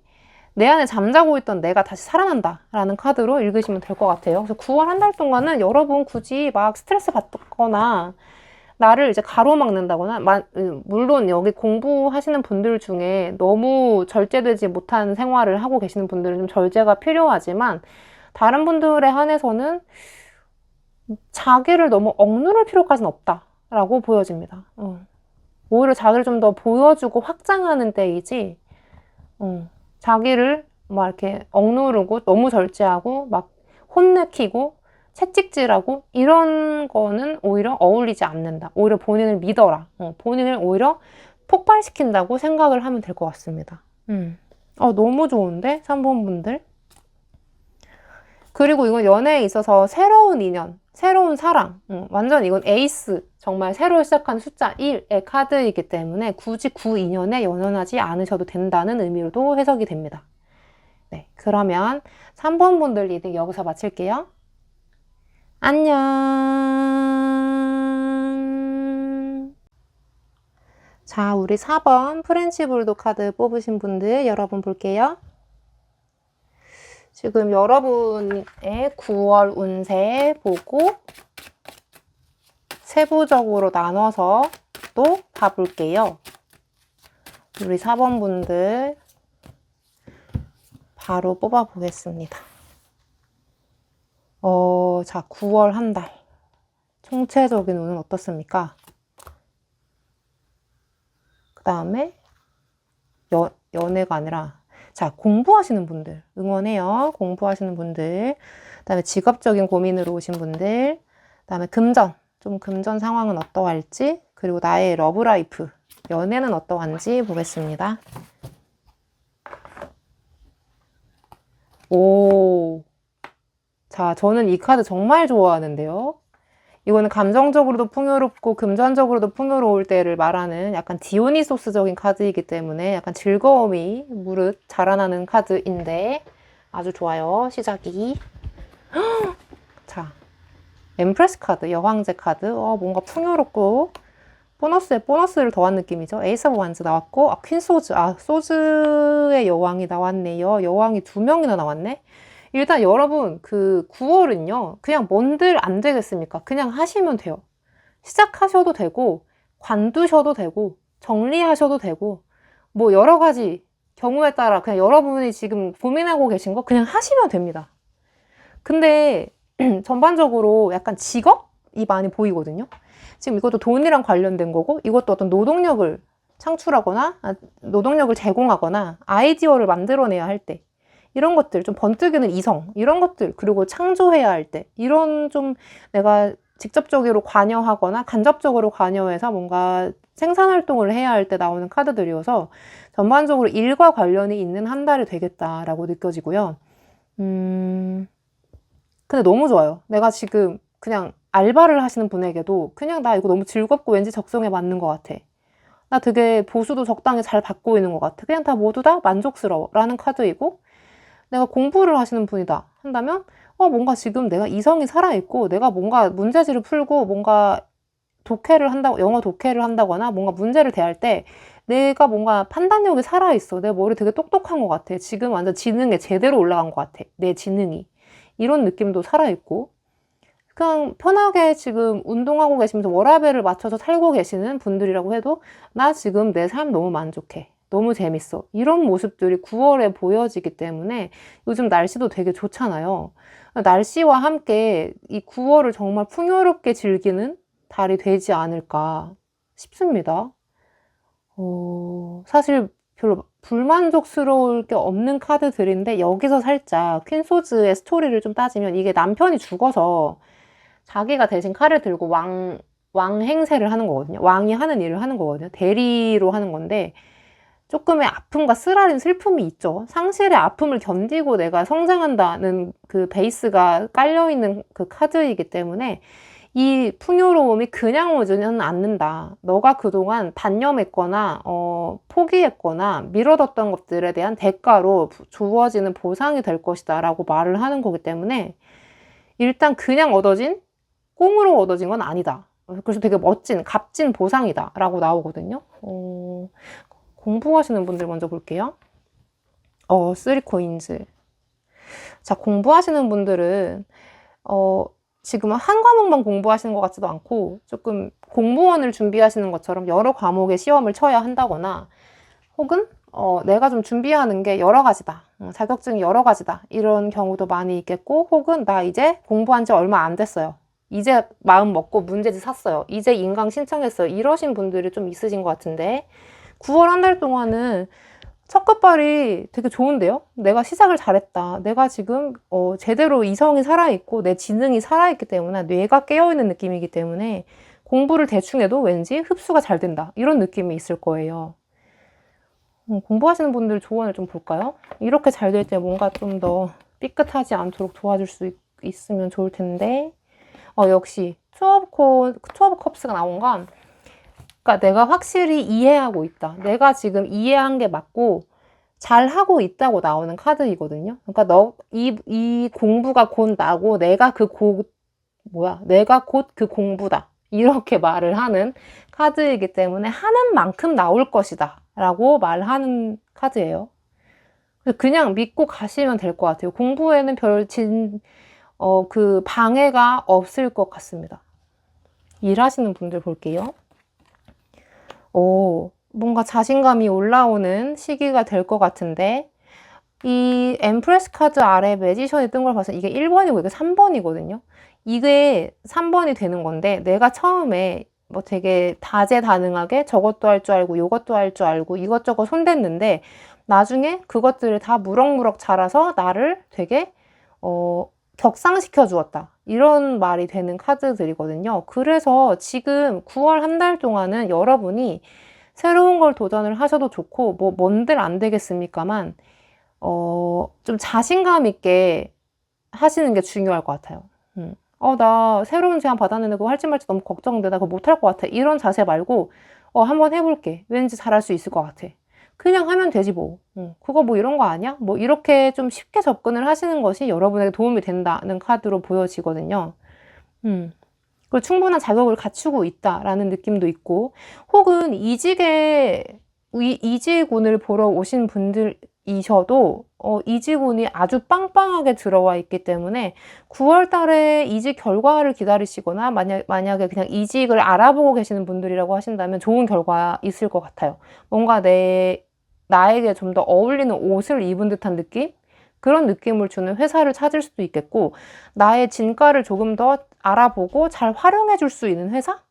내 안에 잠자고 있던 내가 다시 살아난다 라는 카드로 읽으시면 될 것 같아요. 그래서 9월 한 달 동안은 여러분 굳이 막 스트레스 받거나 나를 이제 가로막는다거나 물론 여기 공부하시는 분들 중에 너무 절제되지 못한 생활을 하고 계시는 분들은 좀 절제가 필요하지만 다른 분들에 한해서는 자기를 너무 억누를 필요까지는 없다라고 보여집니다. 오히려 자기를 좀 더 보여주고 확장하는 때이지 자기를 막 이렇게 억누르고 너무 절제하고 막 혼내키고 채찍질하고 이런 거는 오히려 어울리지 않는다. 오히려 본인을 믿어라. 본인을 오히려 폭발시킨다고 생각을 하면 될 것 같습니다. 너무 좋은데? 3번 분들. 그리고 이건 연애에 있어서 새로운 인연, 새로운 사랑, 완전 이건 에이스, 정말 새로 시작한 숫자 1의 카드이기 때문에 굳이 9인연에 연연하지 않으셔도 된다는 의미로도 해석이 됩니다. 네, 그러면 3번 분들 리딩 여기서 마칠게요. 안녕. 자, 우리 4번 프렌치 불독 카드 뽑으신 분들 여러분 볼게요. 지금 여러분의 9월 운세 보고 세부적으로 나눠서 또 봐볼게요. 우리 4번 분들 바로 뽑아보겠습니다. 자, 9월 한 달. 총체적인 운은 어떻습니까? 그 다음에 연애가 아니라 자, 공부하시는 분들 응원해요. 공부하시는 분들. 그 다음에 직업적인 고민으로 오신 분들. 그 다음에 금전. 좀 금전 상황은 어떠할지. 그리고 나의 러브라이프. 연애는 어떠한지 보겠습니다. 오. 자, 저는 이 카드 정말 좋아하는데요. 이거는 감정적으로도 풍요롭고 금전적으로도 풍요로울 때를 말하는 약간 디오니소스적인 카드이기 때문에 약간 즐거움이 무릇 자라나는 카드인데 아주 좋아요. 시작이. 자, 엠프레스 카드, 여왕제 카드. 뭔가 풍요롭고 보너스에 보너스를 더한 느낌이죠. 에이스 오브 완즈 나왔고 퀸 소즈. 소즈의 여왕이 나왔네요. 여왕이 2명이나 나왔네. 일단 여러분 그 9월은요 그냥 뭔들 안 되겠습니까? 그냥 하시면 돼요. 시작하셔도 되고 관두셔도 되고 정리하셔도 되고 뭐 여러 가지 경우에 따라 그냥 여러분이 지금 고민하고 계신 거 그냥 하시면 됩니다. 근데 전반적으로 약간 직업이 많이 보이거든요. 지금 이것도 돈이랑 관련된 거고 이것도 어떤 노동력을 창출하거나 노동력을 제공하거나 아이디어를 만들어내야 할 때 이런 것들, 좀 번뜩이는 이성, 이런 것들, 그리고 창조해야 할 때, 이런 좀 내가 직접적으로 관여하거나 간접적으로 관여해서 뭔가 생산활동을 해야 할 때 나오는 카드들이어서 전반적으로 일과 관련이 있는 한 달이 되겠다라고 느껴지고요. 근데 너무 좋아요. 내가 지금 그냥 알바를 하시는 분에게도 그냥 나 이거 너무 즐겁고 왠지 적성에 맞는 것 같아. 나 되게 보수도 적당히 잘 받고 있는 것 같아. 그냥 다 모두 다 만족스러워 라는 카드이고, 내가 공부를 하시는 분이다 한다면 뭔가 지금 내가 이성이 살아있고 내가 뭔가 문제지를 풀고 뭔가 독해를 한다고, 영어 독해를 한다거나 뭔가 문제를 대할 때 내가 뭔가 판단력이 살아있어. 내 머리 되게 똑똑한 것 같아. 지금 완전 지능에 제대로 올라간 것 같아. 내 지능이. 이런 느낌도 살아있고, 그냥 편하게 지금 운동하고 계시면서 워라밸을 맞춰서 살고 계시는 분들이라고 해도 나 지금 내 삶 너무 만족해. 너무 재밌어. 이런 모습들이 9월에 보여지기 때문에 요즘 날씨도 되게 좋잖아요. 날씨와 함께 이 9월을 정말 풍요롭게 즐기는 달이 되지 않을까 싶습니다. 사실 별로 불만족스러울 게 없는 카드들인데 여기서 살짝 퀸소즈의 스토리를 좀 따지면 이게 남편이 죽어서 자기가 대신 칼을 들고 왕 행세를 하는 거거든요. 왕이 하는 일을 하는 거거든요. 대리로 하는 건데 조금의 아픔과 쓰라린 슬픔이 있죠. 상실의 아픔을 견디고 내가 성장한다는 그 베이스가 깔려있는 그 카드이기 때문에 이 풍요로움이 그냥 오지는 않는다. 너가 그동안 단념했거나 포기했거나 미뤄뒀던 것들에 대한 대가로 주어지는 보상이 될 것이다 라고 말을 하는 거기 때문에 일단 그냥 얻어진, 꽁으로 얻어진 건 아니다. 그래서 되게 멋진, 값진 보상이다 라고 나오거든요. 공부하시는 분들 먼저 볼게요. 3코인즈. 자, 공부하시는 분들은 지금은 한 과목만 공부하시는 것 같지도 않고 조금 공무원을 준비하시는 것처럼 여러 과목의 시험을 쳐야 한다거나, 혹은 내가 좀 준비하는 게 여러 가지다. 자격증이 여러 가지다. 이런 경우도 많이 있겠고, 혹은 나 이제 공부한 지 얼마 안 됐어요. 이제 마음 먹고 문제지 샀어요. 이제 인강 신청했어요. 이러신 분들이 좀 있으신 것 같은데 9월 한 달 동안은 첫 끝발이 되게 좋은데요? 내가 시작을 잘했다. 내가 지금 제대로 이성이 살아있고 내 지능이 살아있기 때문에 뇌가 깨어있는 느낌이기 때문에 공부를 대충 해도 왠지 흡수가 잘 된다. 이런 느낌이 있을 거예요. 공부하시는 분들 조언을 좀 볼까요? 이렇게 잘 될 때 뭔가 좀 더 삐끗하지 않도록 도와줄 수 있으면 좋을 텐데, 역시 투어 오브 컵스가 나온 건, 그러니까 내가 확실히 이해하고 있다. 내가 지금 이해한 게 맞고 잘하고 있다고 나오는 카드이거든요. 그러니까 이 공부가 곧 나고 내가 곧 그 공부다. 이렇게 말을 하는 카드이기 때문에 하는 만큼 나올 것이다. 라고 말하는 카드예요. 그냥 믿고 가시면 될 것 같아요. 공부에는 그 방해가 없을 것 같습니다. 일하시는 분들 볼게요. 뭔가 자신감이 올라오는 시기가 될 것 같은데, 이 엠프레스 카드 아래 매지션이 뜬 걸 봐서 이게 1번이고 이게 3번이거든요. 이게 3번이 되는 건데, 내가 처음에 뭐 되게 다재다능하게 저것도 할 줄 알고 이것도 할 줄 알고 이것저것 손댔는데 나중에 그것들을 다 무럭무럭 자라서 나를 되게 격상시켜 주었다. 이런 말이 되는 카드들이거든요. 그래서 지금 9월 한 달 동안은 여러분이 새로운 걸 도전을 하셔도 좋고 뭐 뭔들 안 되겠습니까만 좀 자신감 있게 하시는 게 중요할 것 같아요. 나 새로운 제안 받았는데 그거 할지 말지 너무 걱정돼. 나 그거 못할 것 같아. 이런 자세 말고 한번 해볼게. 왠지 잘할 수 있을 것 같아. 그냥 하면 되지 뭐. 그거 뭐 이런 거 아니야? 뭐 이렇게 좀 쉽게 접근을 하시는 것이 여러분에게 도움이 된다는 카드로 보여지거든요. 그리고 충분한 자격을 갖추고 있다라는 느낌도 있고, 혹은 이직운을 보러 오신 분들이셔도 이직운이 아주 빵빵하게 들어와 있기 때문에 9월 달에 이직 결과를 기다리시거나 만약에 그냥 이직을 알아보고 계시는 분들이라고 하신다면 좋은 결과 있을 것 같아요. 뭔가 나에게 좀 더 어울리는 옷을 입은 듯한 느낌? 그런 느낌을 주는 회사를 찾을 수도 있겠고, 나의 진가를 조금 더 알아보고 잘 활용해 줄 수 있는 회사?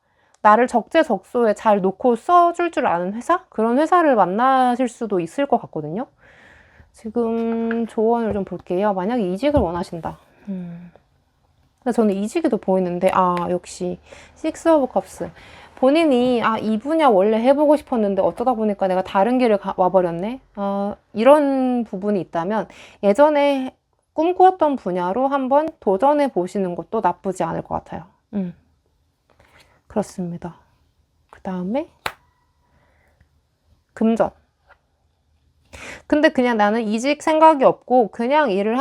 나를 적재적소에 잘 놓고 써줄 줄 아는 회사? 그런 회사를 만나실 수도 있을 것 같거든요. 지금 조언을 좀 볼게요. 만약에 이직을 원하신다. 근데 저는 이직에도 보이는데, 역시 식스 오브 컵스. 본인이 이 분야 원래 해보고 싶었는데 어쩌다 보니까 내가 다른 길을 와버렸네. 이런 부분이 있다면 예전에 꿈꾸었던 분야로 한번 도전해 보시는 것도 나쁘지 않을 것 같아요. 그렇습니다. 그 다음에 금전. 근데 그냥 나는 이직 생각이 없고 그냥 일을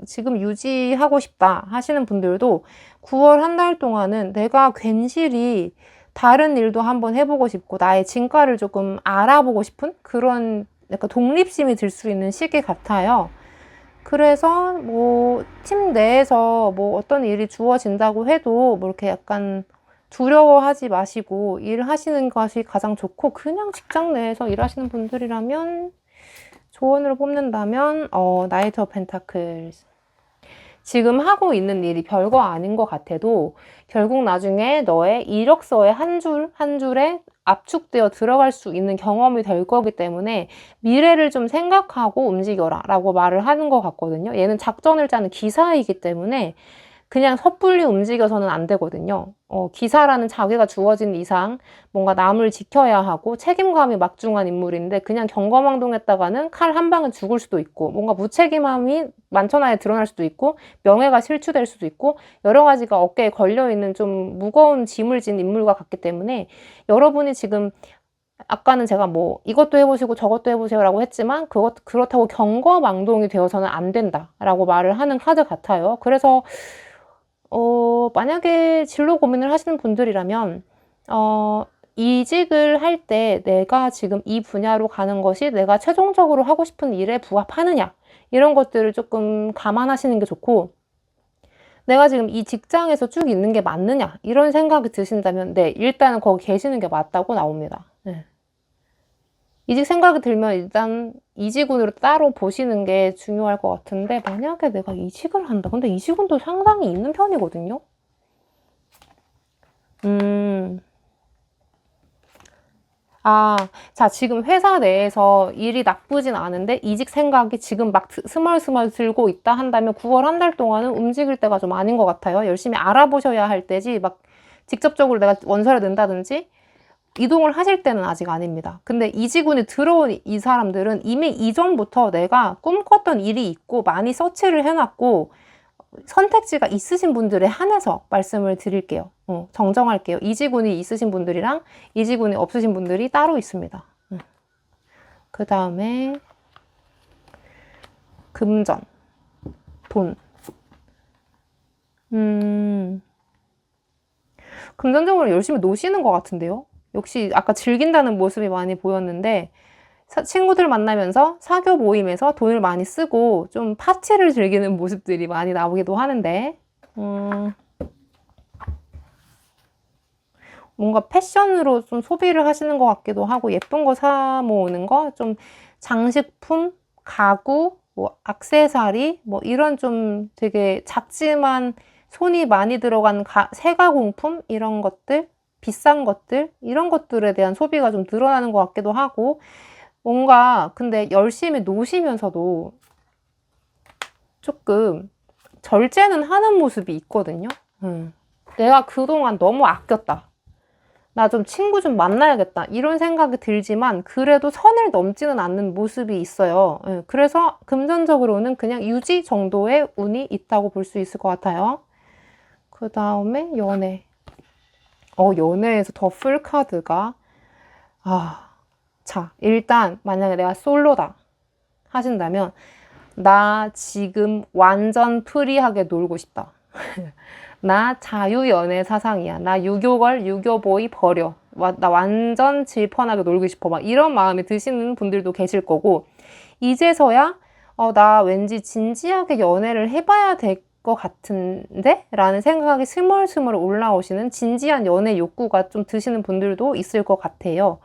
지금 유지하고 싶다 하시는 분들도 9월 한 달 동안은 내가 괜시리 다른 일도 한번 해보고 싶고 나의 진가를 조금 알아보고 싶은 그런 약간 독립심이 들 수 있는 시기 같아요. 그래서 뭐 팀 내에서 뭐 어떤 일이 주어진다고 해도 뭐 이렇게 약간 두려워하지 마시고 일하시는 것이 가장 좋고, 그냥 직장 내에서 일하시는 분들이라면 조언으로 뽑는다면 나이트 오브 펜타클스. 지금 하고 있는 일이 별거 아닌 것 같아도 결국 나중에 너의 이력서의 한 줄 한 줄에 압축되어 들어갈 수 있는 경험이 될 거기 때문에 미래를 좀 생각하고 움직여라 라고 말을 하는 것 같거든요. 얘는 작전을 짜는 기사이기 때문에 그냥 섣불리 움직여서는 안 되거든요. 기사라는 자기가 주어진 이상 뭔가 남을 지켜야 하고 책임감이 막중한 인물인데 그냥 경거망동했다가는 칼 한 방은 죽을 수도 있고 뭔가 무책임함이 만천하에 드러날 수도 있고 명예가 실추될 수도 있고 여러 가지가 어깨에 걸려있는 좀 무거운 짐을 진 인물과 같기 때문에 여러분이 지금 아까는 제가 뭐 이것도 해보시고 저것도 해보세요 라고 했지만 그렇다고 경거망동이 되어서는 안 된다 라고 말을 하는 카드 같아요. 그래서 만약에 진로 고민을 하시는 분들이라면, 이직을 할 때 내가 지금 이 분야로 가는 것이 내가 최종적으로 하고 싶은 일에 부합하느냐, 이런 것들을 조금 감안하시는 게 좋고, 내가 지금 이 직장에서 쭉 있는 게 맞느냐, 이런 생각이 드신다면, 네, 일단은 거기 계시는 게 맞다고 나옵니다. 네. 이직 생각이 들면 일단 이직운으로 따로 보시는 게 중요할 것 같은데, 만약에 내가 이직을 한다. 근데 이직운도 상당히 있는 편이거든요. 자, 지금 회사 내에서 일이 나쁘진 않은데 이직 생각이 지금 막 스멀스멀 들고 있다 한다면 9월 한 달 동안은 움직일 때가 좀 아닌 것 같아요. 열심히 알아보셔야 할 때지 막 직접적으로 내가 원서를 낸다든지 이동을 하실 때는 아직 아닙니다. 근데 이직운이 들어온 이 사람들은 이미 이전부터 내가 꿈꿨던 일이 있고 많이 서치를 해놨고 선택지가 있으신 분들에 한해서 말씀을 드릴게요. 정정할게요. 이직운이 있으신 분들이랑 이직운이 없으신 분들이 따로 있습니다. 그 다음에 금전, 돈. 금전적으로 열심히 노시는 것 같은데요. 역시 아까 즐긴다는 모습이 많이 보였는데 친구들 만나면서 사교 모임에서 돈을 많이 쓰고 좀 파티를 즐기는 모습들이 많이 나오기도 하는데 뭔가 패션으로 좀 소비를 하시는 것 같기도 하고 예쁜 거 사 모으는 거, 좀 장식품, 가구, 뭐 액세서리 뭐 이런 좀 되게 작지만 손이 많이 들어간 세가공품 이런 것들, 비싼 것들 이런 것들에 대한 소비가 좀 늘어나는 것 같기도 하고, 뭔가 근데 열심히 노시면서도 조금 절제는 하는 모습이 있거든요. 내가 그동안 너무 아꼈다. 나 좀 친구 좀 만나야겠다. 이런 생각이 들지만 그래도 선을 넘지는 않는 모습이 있어요. 그래서 금전적으로는 그냥 유지 정도의 운이 있다고 볼 수 있을 것 같아요. 그 다음에 연애. 연애에서 더 풀 카드가 자, 일단 만약에 내가 솔로다 하신다면 나 지금 완전 프리하게 놀고 싶다. 나 자유연애 사상이야. 나 유교걸, 유교보이 버려. 나 완전 질펀하게 놀고 싶어. 막 이런 마음이 드시는 분들도 계실 거고, 이제서야 나 왠지 진지하게 연애를 해봐야 될 것 같은데? 라는 생각이 스멀스멀 올라오시는 진지한 연애 욕구가 좀 드시는 분들도 있을 것 같아요.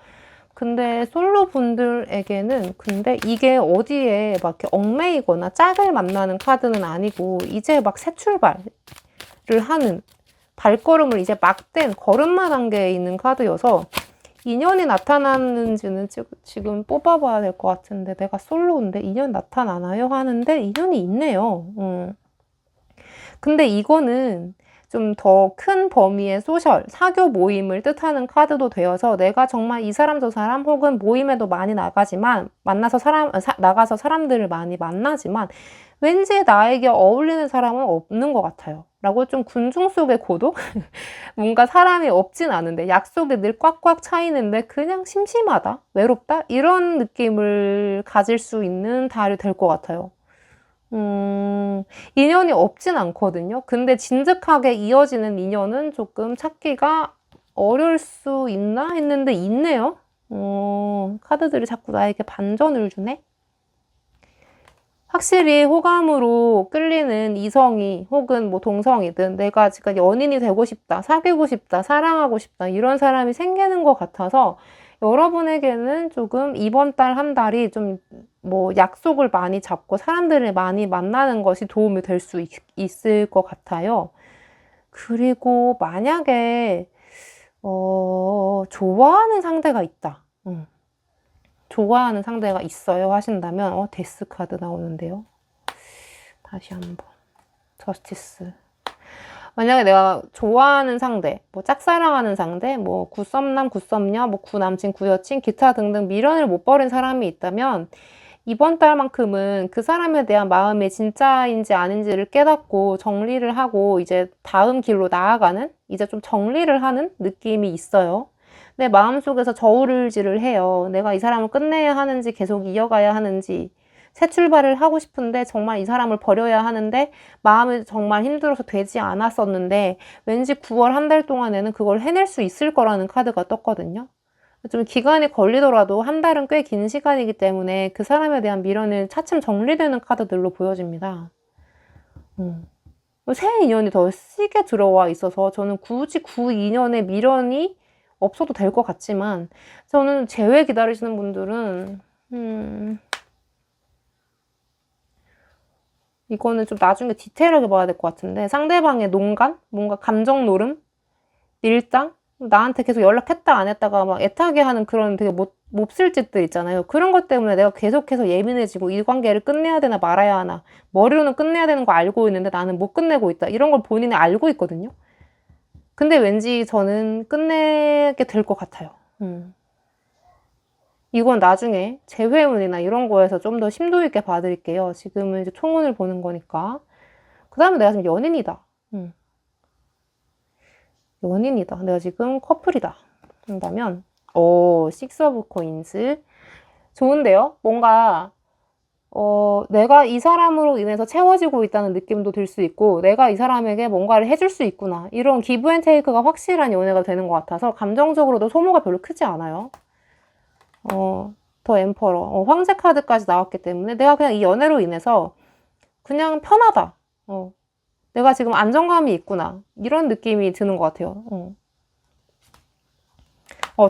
근데 솔로 분들에게는 근데 이게 어디에 막 이렇게 얽매이거나 짝을 만나는 카드는 아니고 이제 막 새 출발을 하는 발걸음을 이제 막 뗀 걸음마 단계에 있는 카드여서 인연이 나타나는지는 지금 뽑아봐야 될 것 같은데, 내가 솔로인데 인연 나타나나요? 하는데 인연이 있네요. 근데 이거는 좀 더 큰 범위의 소셜, 사교 모임을 뜻하는 카드도 되어서 내가 정말 이 사람 저 사람 혹은 모임에도 많이 나가지만 나가서 사람들을 많이 만나지만 왠지 나에게 어울리는 사람은 없는 것 같아요. 라고 좀 군중 속의 고독? 뭔가 사람이 없진 않은데 약속이 늘 꽉꽉 차 있는데 그냥 심심하다? 외롭다? 이런 느낌을 가질 수 있는 달이 될 것 같아요. 인연이 없진 않거든요. 근데 진득하게 이어지는 인연은 조금 찾기가 어려울 수 있나 했는데 있네요. 카드들이 자꾸 나에게 반전을 주네. 확실히 호감으로 끌리는 이성이 혹은 뭐 동성이든 내가 지금 연인이 되고 싶다, 사귀고 싶다, 사랑하고 싶다 이런 사람이 생기는 것 같아서 여러분에게는 조금 이번 달 한 달이 좀 뭐 약속을 많이 잡고 사람들을 많이 만나는 것이 도움이 될 수 있을 것 같아요. 그리고 만약에 좋아하는 상대가 있다. 좋아하는 상대가 있어요 하신다면 데스 카드 나오는데요. 다시 한번 저스티스. 만약에 내가 좋아하는 상대, 뭐 짝사랑하는 상대, 뭐 구썸남, 구썸녀, 뭐 구남친, 구여친, 기타 등등 미련을 못 버린 사람이 있다면 이번 달만큼은 그 사람에 대한 마음이 진짜인지 아닌지를 깨닫고 정리를 하고 이제 다음 길로 나아가는, 이제 좀 정리를 하는 느낌이 있어요. 내 마음속에서 저울질을 해요. 내가 이 사람을 끝내야 하는지 계속 이어가야 하는지 새 출발을 하고 싶은데 정말 이 사람을 버려야 하는데 마음이 정말 힘들어서 되지 않았었는데 왠지 9월 한 달 동안에는 그걸 해낼 수 있을 거라는 카드가 떴거든요. 좀 기간이 걸리더라도 한 달은 꽤 긴 시간이기 때문에 그 사람에 대한 미련은 차츰 정리되는 카드들로 보여집니다. 새 인연이 더 세게 들어와 있어서 저는 굳이 그 인연의 미련이 없어도 될 것 같지만 저는 재회 기다리시는 분들은 이거는 좀 나중에 디테일하게 봐야 될 것 같은데 상대방의 농간? 뭔가 감정 노름? 밀당? 나한테 계속 연락했다 안 했다가 막 애타게 하는 그런 되게 몹쓸 짓들 있잖아요. 그런 것 때문에 내가 계속해서 예민해지고 이 관계를 끝내야 되나 말아야 하나 머리로는 끝내야 되는 거 알고 있는데 나는 못 끝내고 있다. 이런 걸 본인이 알고 있거든요. 근데 왠지 저는 끝내게 될 것 같아요. 이건 나중에 재회운이나 이런 거에서 좀 더 심도 있게 봐드릴게요. 지금은 이제 총운을 보는 거니까. 그 다음에 내가 지금 연인이다. 연인이다. 내가 지금 커플이다. 한다면 식스 오브 코인스. 좋은데요? 뭔가 내가 이 사람으로 인해서 채워지고 있다는 느낌도 들 수 있고 내가 이 사람에게 뭔가를 해줄 수 있구나. 이런 기브 앤 테이크가 확실한 연애가 되는 것 같아서 감정적으로도 소모가 별로 크지 않아요. 더 엠퍼러. 황새 카드까지 나왔기 때문에 내가 그냥 이 연애로 인해서 그냥 편하다. 내가 지금 안정감이 있구나. 이런 느낌이 드는 것 같아요.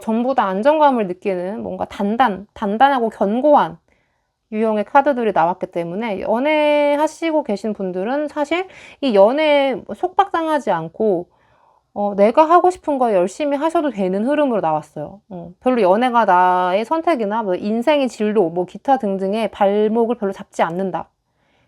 전부 다 안정감을 느끼는 뭔가 단단하고 견고한 유형의 카드들이 나왔기 때문에 연애하시고 계신 분들은 사실 이 연애에 속박당하지 않고 내가 하고 싶은 거 열심히 하셔도 되는 흐름으로 나왔어요. 별로 연애가 나의 선택이나 뭐 인생의 진로, 뭐 기타 등등의 발목을 별로 잡지 않는다.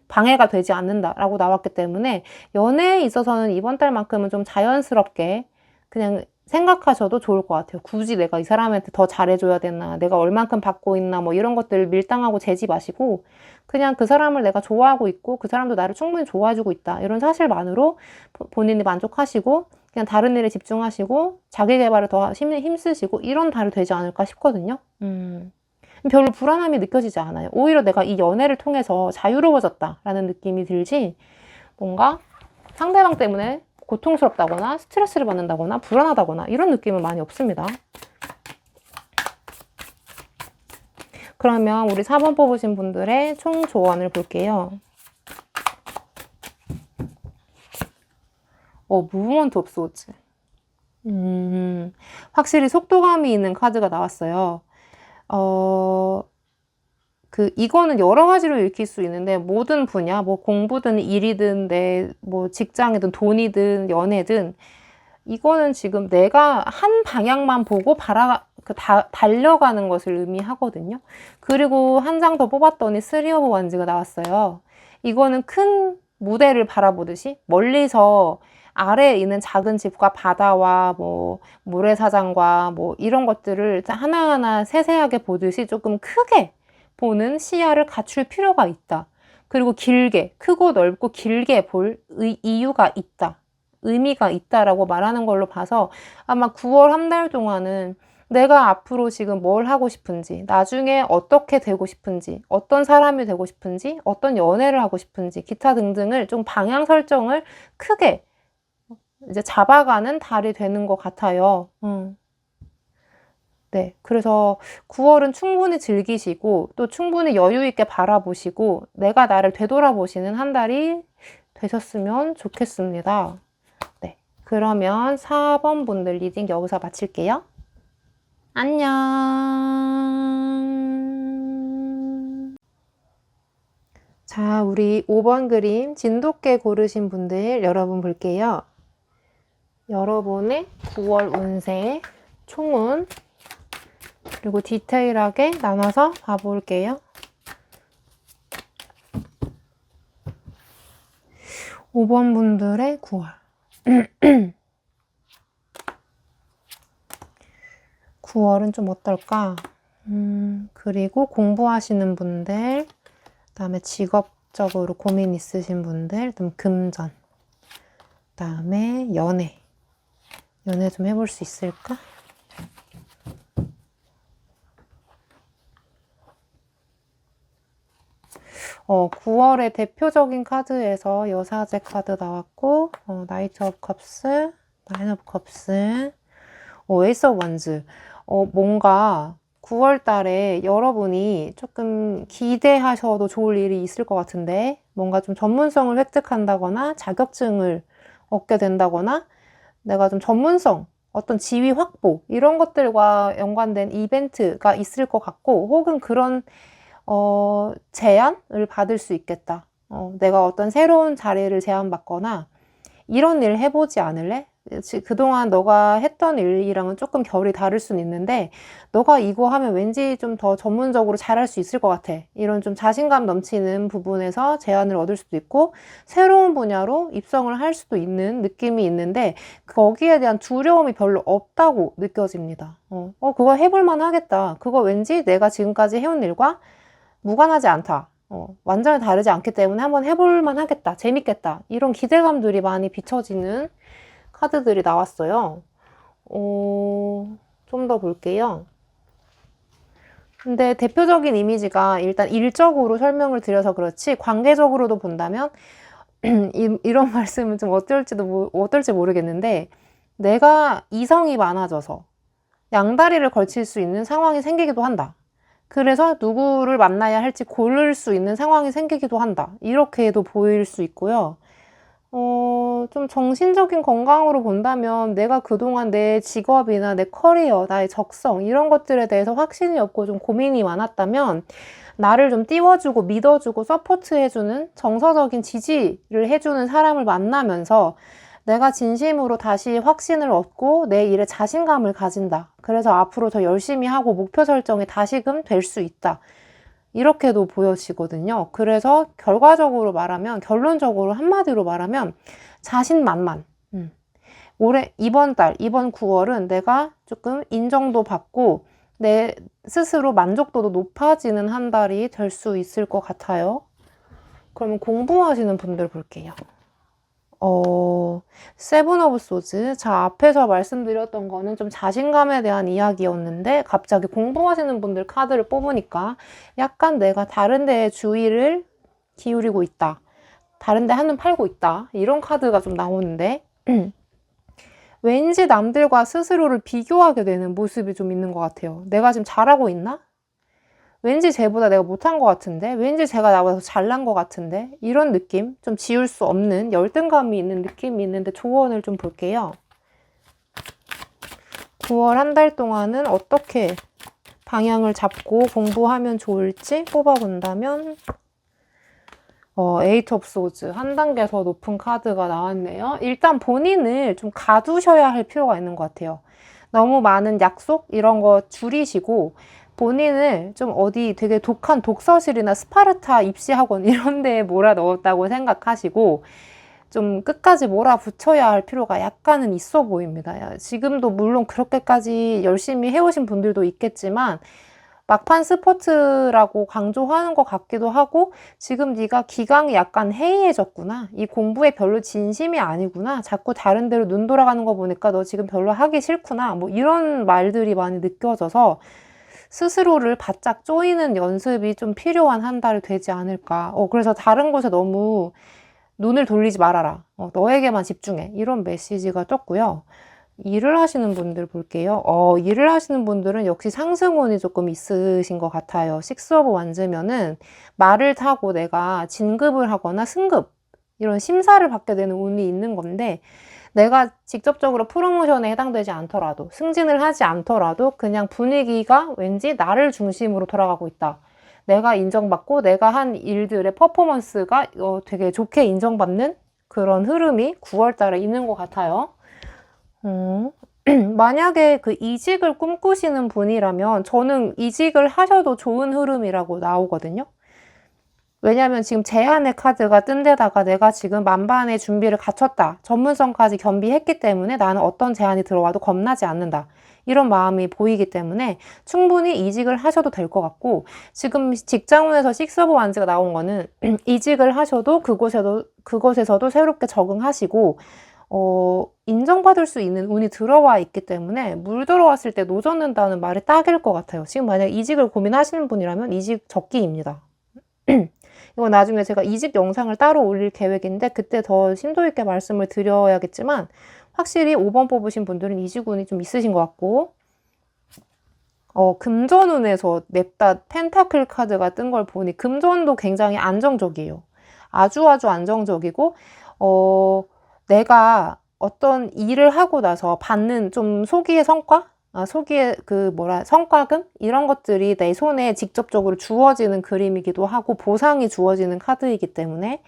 방해가 되지 않는다라고 나왔기 때문에 연애에 있어서는 이번 달만큼은 좀 자연스럽게 그냥 생각하셔도 좋을 것 같아요. 굳이 내가 이 사람한테 더 잘해줘야 되나, 내가 얼만큼 받고 있나, 뭐 이런 것들을 밀당하고 재지 마시고 그냥 그 사람을 내가 좋아하고 있고 그 사람도 나를 충분히 좋아해주고 있다. 이런 사실만으로 본인이 만족하시고 그냥 다른 일에 집중하시고 자기 개발에 더 힘쓰시고 이런 달이 되지 않을까 싶거든요. 별로 불안함이 느껴지지 않아요. 오히려 내가 이 연애를 통해서 자유로워졌다라는 느낌이 들지 뭔가 상대방 때문에 고통스럽다거나 스트레스를 받는다거나 불안하다거나 이런 느낌은 많이 없습니다. 그러면 우리 4번 뽑으신 분들의 총 조언을 볼게요. 무브먼트 오브 소즈. 확실히 속도감이 있는 카드가 나왔어요. 이거는 여러 가지로 읽힐 수 있는데, 모든 분야, 뭐 공부든 일이든, 뭐 직장이든 돈이든 연애든, 이거는 지금 내가 한 방향만 보고 달려가는 것을 의미하거든요. 그리고 한 장 더 뽑았더니 3 오브 원즈가 나왔어요. 이거는 큰 무대를 바라보듯이 멀리서 아래에 있는 작은 집과 바다와 뭐 모래사장과 뭐 이런 것들을 하나하나 세세하게 보듯이 조금 크게 보는 시야를 갖출 필요가 있다. 그리고 길게, 크고 넓고 길게 볼 이유가 있다. 의미가 있다라고 말하는 걸로 봐서 아마 9월 한 달 동안은 내가 앞으로 지금 뭘 하고 싶은지, 나중에 어떻게 되고 싶은지, 어떤 사람이 되고 싶은지, 어떤 연애를 하고 싶은지, 기타 등등을 좀 방향 설정을 크게 이제 잡아가는 달이 되는 것 같아요. 네. 그래서 9월은 충분히 즐기시고 또 충분히 여유 있게 바라보시고 내가 나를 되돌아보시는 한 달이 되셨으면 좋겠습니다. 네. 그러면 4번 분들 리딩 여기서 마칠게요. 안녕. 자, 우리 5번 그림 진돗개 고르신 분들 여러분 볼게요. 여러분의 9월 운세 총운 그리고 디테일하게 나눠서 봐볼게요. 5번 분들의 9월 9월은 좀 어떨까? 그리고 공부하시는 분들, 그 다음에 직업적으로 고민 있으신 분들, 좀 금전, 그 다음에 연애 좀 해볼 수 있을까? 어, 9월의 대표적인 카드에서 여사제 카드 나왔고, 나이트 오브 컵스, 나인 오브 컵스, 에이스 오브 원즈. 뭔가 9월 달에 여러분이 조금 기대하셔도 좋을 일이 있을 것 같은데, 뭔가 좀 전문성을 획득한다거나, 자격증을 얻게 된다거나, 내가 좀 전문성, 어떤 지위 확보, 이런 것들과 연관된 이벤트가 있을 것 같고, 혹은 그런 제안을 받을 수 있겠다. 내가 어떤 새로운 자리를 제안받거나 이런 일 해보지 않을래? 그동안 너가 했던 일이랑은 조금 결이 다를 수는 있는데 너가 이거 하면 왠지 좀 더 전문적으로 잘할 수 있을 것 같아. 이런 좀 자신감 넘치는 부분에서 제안을 얻을 수도 있고 새로운 분야로 입성을 할 수도 있는 느낌이 있는데 거기에 대한 두려움이 별로 없다고 느껴집니다. 그거 해볼만 하겠다. 그거 왠지 내가 지금까지 해온 일과 무관하지 않다. 완전히 다르지 않기 때문에 한번 해볼만 하겠다. 재밌겠다. 이런 기대감들이 많이 비춰지는 카드들이 나왔어요. 좀 더 볼게요. 근데 대표적인 이미지가 일단 일적으로 설명을 드려서 그렇지 관계적으로도 본다면 이런 말씀은 좀 어떨지 모르겠는데 내가 이성이 많아져서 양다리를 걸칠 수 있는 상황이 생기기도 한다. 그래서 누구를 만나야 할지 고를 수 있는 상황이 생기기도 한다. 이렇게도 보일 수 있고요. 좀 정신적인 건강으로 본다면 내가 그동안 내 직업이나 내 커리어, 나의 적성 이런 것들에 대해서 확신이 없고 좀 고민이 많았다면 나를 좀 띄워주고 믿어주고 서포트해주는 정서적인 지지를 해주는 사람을 만나면서 내가 진심으로 다시 확신을 얻고 내 일에 자신감을 가진다. 그래서 앞으로 더 열심히 하고 목표 설정이 다시금 될 수 있다. 이렇게도 보여지거든요. 그래서 결과적으로 말하면 결론적으로 한마디로 말하면 자신만만. 이번 9월은 내가 조금 인정도 받고 내 스스로 만족도도 높아지는 한 달이 될 수 있을 것 같아요. 그러면 공부하시는 분들 볼게요. 세븐 오브 소즈. 자, 앞에서 말씀드렸던 거는 좀 자신감에 대한 이야기였는데 갑자기 공부하시는 분들 카드를 뽑으니까 약간 내가 다른 데에 주의를 기울이고 있다. 다른 데 한눈 팔고 있다. 이런 카드가 좀 나오는데 왠지 남들과 스스로를 비교하게 되는 모습이 좀 있는 것 같아요. 내가 지금 잘하고 있나? 왠지 쟤보다 내가 못한 것 같은데? 왠지 쟤가 나보다 더 잘난 것 같은데? 이런 느낌? 좀 지울 수 없는 열등감이 있는 느낌이 있는데 조언을 좀 볼게요. 9월 한 달 동안은 어떻게 방향을 잡고 공부하면 좋을지 뽑아본다면 에이트 오브 소즈 한 단계 더 높은 카드가 나왔네요. 일단 본인을 좀 가두셔야 할 필요가 있는 것 같아요. 너무 많은 약속 이런 거 줄이시고 본인을 좀 어디 되게 독한 독서실이나 스파르타 입시학원 이런 데에 몰아넣었다고 생각하시고 좀 끝까지 몰아붙여야 할 필요가 약간은 있어 보입니다. 지금도 물론 그렇게까지 열심히 해오신 분들도 있겠지만 막판 스포츠라고 강조하는 것 같기도 하고 지금 네가 기강이 약간 해이해졌구나. 이 공부에 별로 진심이 아니구나. 자꾸 다른 데로 눈 돌아가는 거 보니까 너 지금 별로 하기 싫구나. 뭐 이런 말들이 많이 느껴져서 스스로를 바짝 조이는 연습이 좀 필요한 한 달이 되지 않을까. 그래서 다른 곳에 너무 눈을 돌리지 말아라. 너에게만 집중해. 이런 메시지가 떴고요. 일을 하시는 분들 볼게요. 일을 하시는 분들은 역시 상승운이 조금 있으신 것 같아요. 식스 오브 완즈면은 말을 타고 내가 진급을 하거나 승급, 이런 심사를 받게 되는 운이 있는 건데, 내가 직접적으로 프로모션에 해당되지 않더라도, 승진을 하지 않더라도 그냥 분위기가 왠지 나를 중심으로 돌아가고 있다. 내가 인정받고 내가 한 일들의 퍼포먼스가 되게 좋게 인정받는 그런 흐름이 9월 달에 있는 것 같아요. 만약에 그 이직을 꿈꾸시는 분이라면 저는 이직을 하셔도 좋은 흐름이라고 나오거든요. 왜냐하면 지금 제안의 카드가 뜬 데다가 내가 지금 만반의 준비를 갖췄다. 전문성까지 겸비했기 때문에 나는 어떤 제안이 들어와도 겁나지 않는다. 이런 마음이 보이기 때문에 충분히 이직을 하셔도 될 것 같고, 지금 직장운에서 식스 오브 완즈가 나온 거는 이직을 하셔도 그곳에서도 새롭게 적응하시고 인정받을 수 있는 운이 들어와 있기 때문에 물 들어왔을 때 노젓는다는 말이 딱일 것 같아요. 지금 만약 이직을 고민하시는 분이라면 이직 적기입니다. 이거 나중에 제가 이직 영상을 따로 올릴 계획인데 그때 더 심도 있게 말씀을 드려야겠지만 확실히 5번 뽑으신 분들은 이직운이 좀 있으신 것 같고, 금전운에서 냅다 펜타클 카드가 뜬 걸 보니 금전도 굉장히 안정적이에요. 아주 안정적이고 내가 어떤 일을 하고 나서 받는 좀 소기의 성과? 소기의 성과금? 이런 것들이 내 손에 직접적으로 주어지는 그림이기도 하고 보상이 주어지는 카드이기 때문에,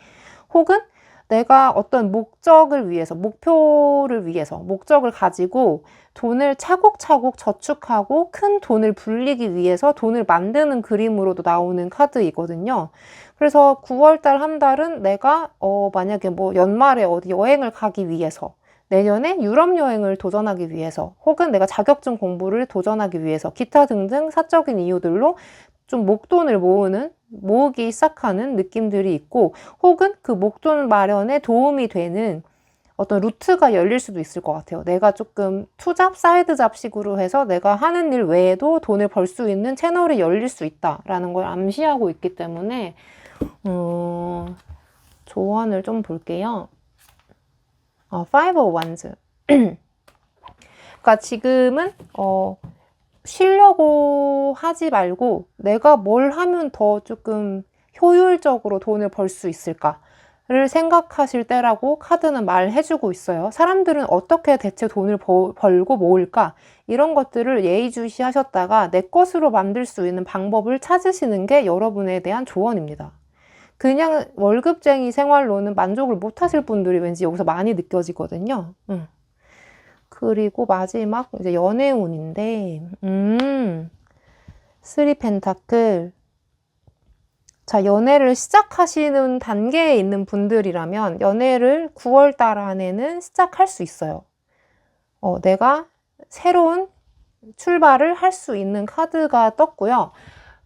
혹은 내가 어떤 목적을 위해서, 목표를 위해서, 목적을 가지고 돈을 차곡차곡 저축하고 큰 돈을 불리기 위해서 돈을 만드는 그림으로도 나오는 카드이거든요. 그래서 9월달 한 달은 내가 만약에 연말에 어디 여행을 가기 위해서, 내년에 유럽 여행을 도전하기 위해서, 혹은 내가 자격증 공부를 도전하기 위해서, 기타 등등 사적인 이유들로 좀 목돈을 모으기 시작하는 느낌들이 있고, 혹은 그 목돈 마련에 도움이 되는 어떤 루트가 열릴 수도 있을 것 같아요. 내가 조금 투잡, 사이드 잡식으로 해서 내가 하는 일 외에도 돈을 벌 수 있는 채널이 열릴 수 있다라는 걸 암시하고 있기 때문에 조언을 좀 볼게요. Five of Wands. 그러니까 지금은 쉬려고 하지 말고 내가 뭘 하면 더 조금 효율적으로 돈을 벌 수 있을까를 생각하실 때라고 카드는 말해주고 있어요. 사람들은 어떻게 대체 돈을 벌고 모을까? 이런 것들을 예의주시하셨다가 내 것으로 만들 수 있는 방법을 찾으시는 게 여러분에 대한 조언입니다. 그냥 월급쟁이 생활로는 만족을 못 하실 분들이 왠지 여기서 많이 느껴지거든요. 그리고 마지막 이제 연애운인데, 3 펜타클. 자, 연애를 시작하시는 단계에 있는 분들이라면 연애를 9월 달 안에는 시작할 수 있어요. 내가 새로운 출발을 할 수 있는 카드가 떴고요.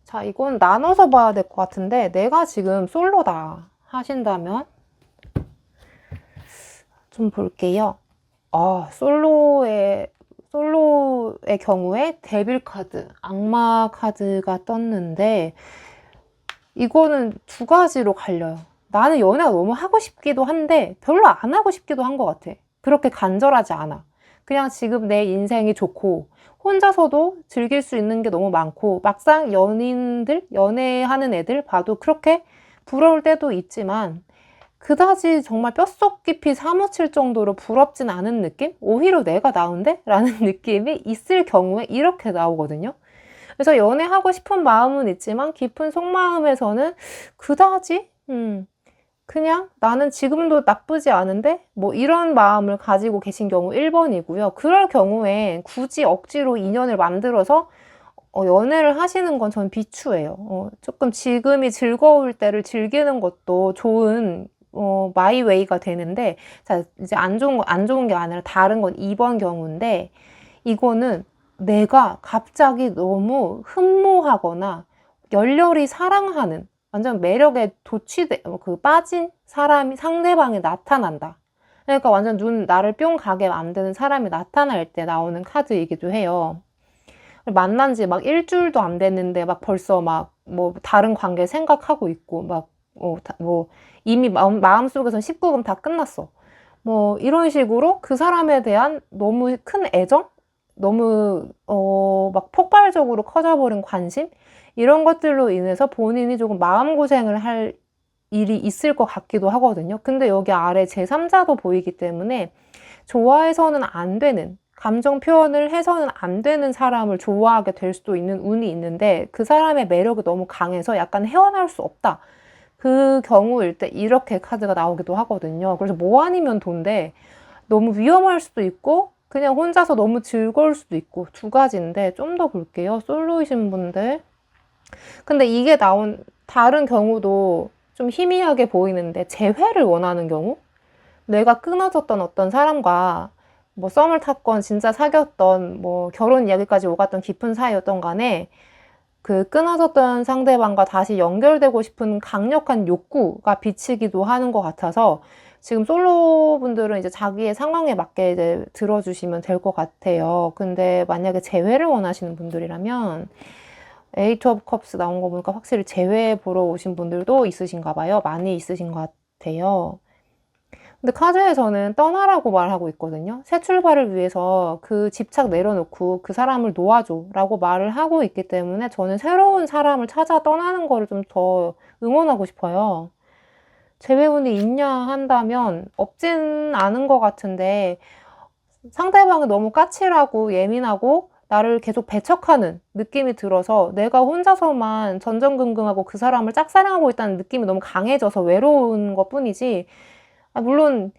자, 이건 나눠서 봐야 될 것 같은데, 내가 지금 솔로다 하신다면 좀 볼게요. 솔로의 경우에 데빌 카드, 악마 카드가 떴는데, 이거는 두 가지로 갈려요. 나는 연애가 너무 하고 싶기도 한데 별로 안 하고 싶기도 한 것 같아. 그렇게 간절하지 않아. 그냥 지금 내 인생이 좋고 혼자서도 즐길 수 있는 게 너무 많고, 막상 연애하는 애들 봐도 그렇게 부러울 때도 있지만 그다지 정말 뼛속 깊이 사무칠 정도로 부럽진 않은 느낌? 오히려 내가 나은데? 라는 느낌이 있을 경우에 이렇게 나오거든요. 그래서 연애하고 싶은 마음은 있지만 깊은 속마음에서는 그다지 그냥 나는 지금도 나쁘지 않은데? 뭐 이런 마음을 가지고 계신 경우 1번이고요. 그럴 경우에 굳이 억지로 인연을 만들어서 연애를 하시는 건 전 비추해요. 조금 지금이 즐거울 때를 즐기는 것도 좋은 마이 웨이가 되는데, 자, 이제 안 좋은 게 아니라 다른 건 2번 경우인데, 이거는 내가 갑자기 너무 흠모하거나 열렬히 사랑하는, 완전 매력에 빠진 사람이 상대방이 나타난다. 그러니까 완전 나를 뿅 가게 만드는 사람이 나타날 때 나오는 카드이기도 해요. 만난 지 막 일주일도 안 됐는데 막 벌써 막 뭐 다른 관계 생각하고 있고 막 뭐 이미 마음속에선 19금 다 끝났어. 뭐 이런 식으로 그 사람에 대한 너무 큰 애정? 너무 막 폭발적으로 커져버린 관심? 이런 것들로 인해서 본인이 조금 마음고생을 할 일이 있을 것 같기도 하거든요. 근데 여기 아래 제3자도 보이기 때문에 좋아해서는 안 되는, 감정 표현을 해서는 안 되는 사람을 좋아하게 될 수도 있는 운이 있는데, 그 사람의 매력이 너무 강해서 약간 헤어날 수 없다. 그 경우일 때 이렇게 카드가 나오기도 하거든요. 그래서 뭐 아니면 돈데 너무 위험할 수도 있고 그냥 혼자서 너무 즐거울 수도 있고 두 가지인데, 좀 더 볼게요. 솔로이신 분들. 근데 이게 나온 다른 경우도 좀 희미하게 보이는데, 재회를 원하는 경우? 내가 끊어졌던 어떤 사람과 뭐 썸을 탔건 진짜 사귀었던 뭐 결혼 이야기까지 오갔던 깊은 사이였던 간에 그 끊어졌던 상대방과 다시 연결되고 싶은 강력한 욕구가 비치기도 하는 것 같아서, 지금 솔로 분들은 이제 자기의 상황에 맞게 이제 들어주시면 될 것 같아요. 근데 만약에 재회를 원하시는 분들이라면 에이트 오브 컵스 나온 거 보니까 확실히 재회 보러 오신 분들도 있으신가 봐요. 많이 있으신 것 같아요. 근데 카드에서는 떠나라고 말하고 있거든요. 새 출발을 위해서 그 집착 내려놓고 그 사람을 놓아줘 라고 말을 하고 있기 때문에, 저는 새로운 사람을 찾아 떠나는 거를 좀 더 응원하고 싶어요. 재회운이 있냐 한다면 없진 않은 것 같은데, 상대방이 너무 까칠하고 예민하고 나를 계속 배척하는 느낌이 들어서 내가 혼자서만 전전긍긍하고 그 사람을 짝사랑하고 있다는 느낌이 너무 강해져서 외로운 것 뿐이지, 물론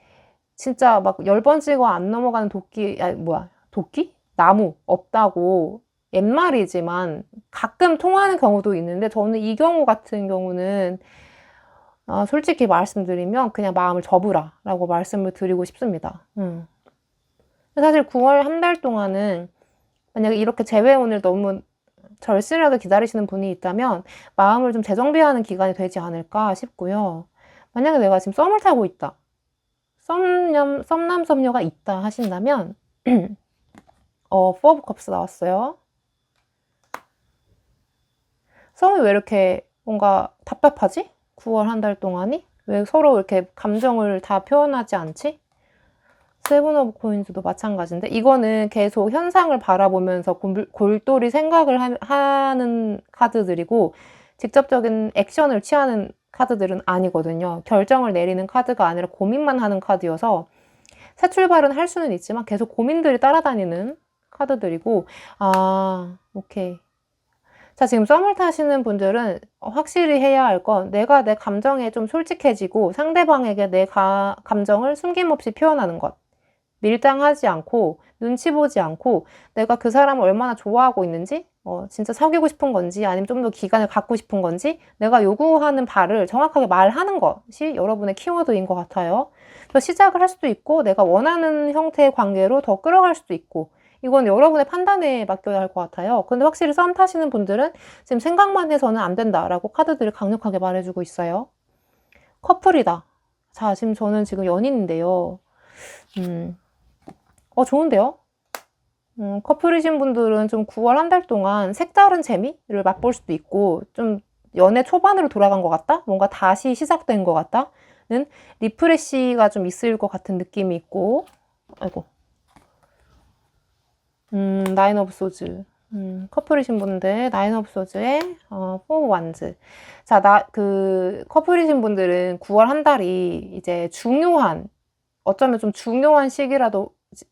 진짜 막 10번 찍어 안 넘어가는 도끼? 나무 없다고 옛말이지만 가끔 통하는 경우도 있는데, 저는 이 경우 같은 경우는 솔직히 말씀드리면 그냥 마음을 접으라 라고 말씀을 드리고 싶습니다. 사실 9월 한 달 동안은 만약에 이렇게 재회운을 너무 절실하게 기다리시는 분이 있다면 마음을 좀 재정비하는 기간이 되지 않을까 싶고요. 만약에 내가 지금 썸을 타고 있다, 썸남 썸녀가 있다 하신다면 Four of Cups 나왔어요. 썸이 왜 이렇게 뭔가 답답하지? 9월 한 달 동안이? 왜 서로 이렇게 감정을 다 표현하지 않지? 세븐 오브 코인즈도 마찬가지인데, 이거는 계속 현상을 바라보면서 골똘히 생각을 하는 카드들이고, 직접적인 액션을 취하는 카드들은 아니거든요. 결정을 내리는 카드가 아니라 고민만 하는 카드여서 새 출발은 할 수는 있지만 계속 고민들이 따라다니는 카드들이고, 오케이. 자, 지금 썸을 타시는 분들은 확실히 해야 할 건, 내가 내 감정에 좀 솔직해지고 상대방에게 내 감정을 숨김없이 표현하는 것. 밀당하지 않고 눈치 보지 않고 내가 그 사람을 얼마나 좋아하고 있는지, 진짜 사귀고 싶은 건지 아니면 좀 더 기간을 갖고 싶은 건지 내가 요구하는 바를 정확하게 말하는 것이 여러분의 키워드인 것 같아요. 그래서 시작을 할 수도 있고 내가 원하는 형태의 관계로 더 끌어갈 수도 있고, 이건 여러분의 판단에 맡겨야 할 것 같아요. 근데 확실히 썸 타시는 분들은 지금 생각만 해서는 안 된다라고 카드들이 강력하게 말해주고 있어요. 커플이다. 자, 저는 지금 연인인데요. 좋은데요? 커플이신 분들은 좀 9월 한 달 동안 색다른 재미를 맛볼 수도 있고, 좀 연애 초반으로 돌아간 것 같다? 뭔가 다시 시작된 것 같다는 리프레시가 좀 있을 것 같은 느낌이 있고, 아이고. 나인 오브 소즈. 커플이신 분들, 나인 오브 소즈에, 포 완즈. 자, 커플이신 분들은 9월 한 달이 이제 어쩌면 좀 중요한 시기가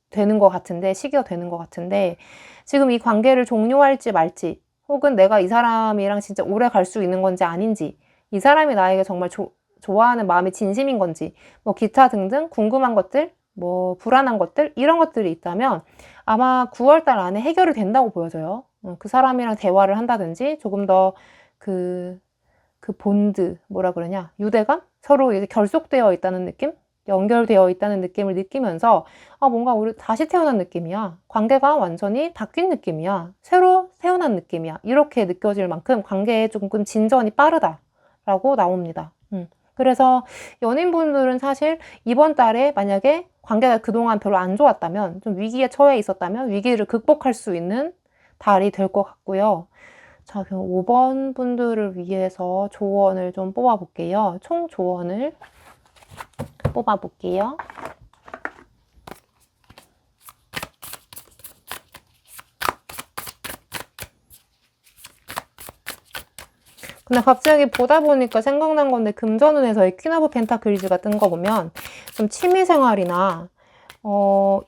되는 것 같은데, 지금 이 관계를 종료할지 말지, 혹은 내가 이 사람이랑 진짜 오래 갈 수 있는 건지 아닌지, 이 사람이 나에게 정말 좋아하는 마음이 진심인 건지, 뭐 기타 등등 궁금한 것들, 뭐 불안한 것들, 이런 것들이 있다면 아마 9월달 안에 해결이 된다고 보여져요. 그 사람이랑 대화를 한다든지 조금 더 그 본드, 뭐라 그러냐, 유대감? 서로 이제 결속되어 있다는 느낌? 연결되어 있다는 느낌을 느끼면서 뭔가 우리 다시 태어난 느낌이야. 관계가 완전히 바뀐 느낌이야. 새로 태어난 느낌이야. 이렇게 느껴질 만큼 관계에 조금 진전이 빠르다라고 나옵니다. 그래서 연인분들은 사실 이번 달에 만약에 관계가 그동안 별로 안 좋았다면, 좀 위기에 처해 있었다면 위기를 극복할 수 있는 달이 될 것 같고요. 자, 그럼 5번 분들을 위해서 조언을 좀 뽑아볼게요. 총 조언을 뽑아볼게요. 근데 갑자기 보다 보니까 생각난 건데, 금전운에서의 퀸 오브 펜타클즈가 뜬 거 보면 좀 취미생활이나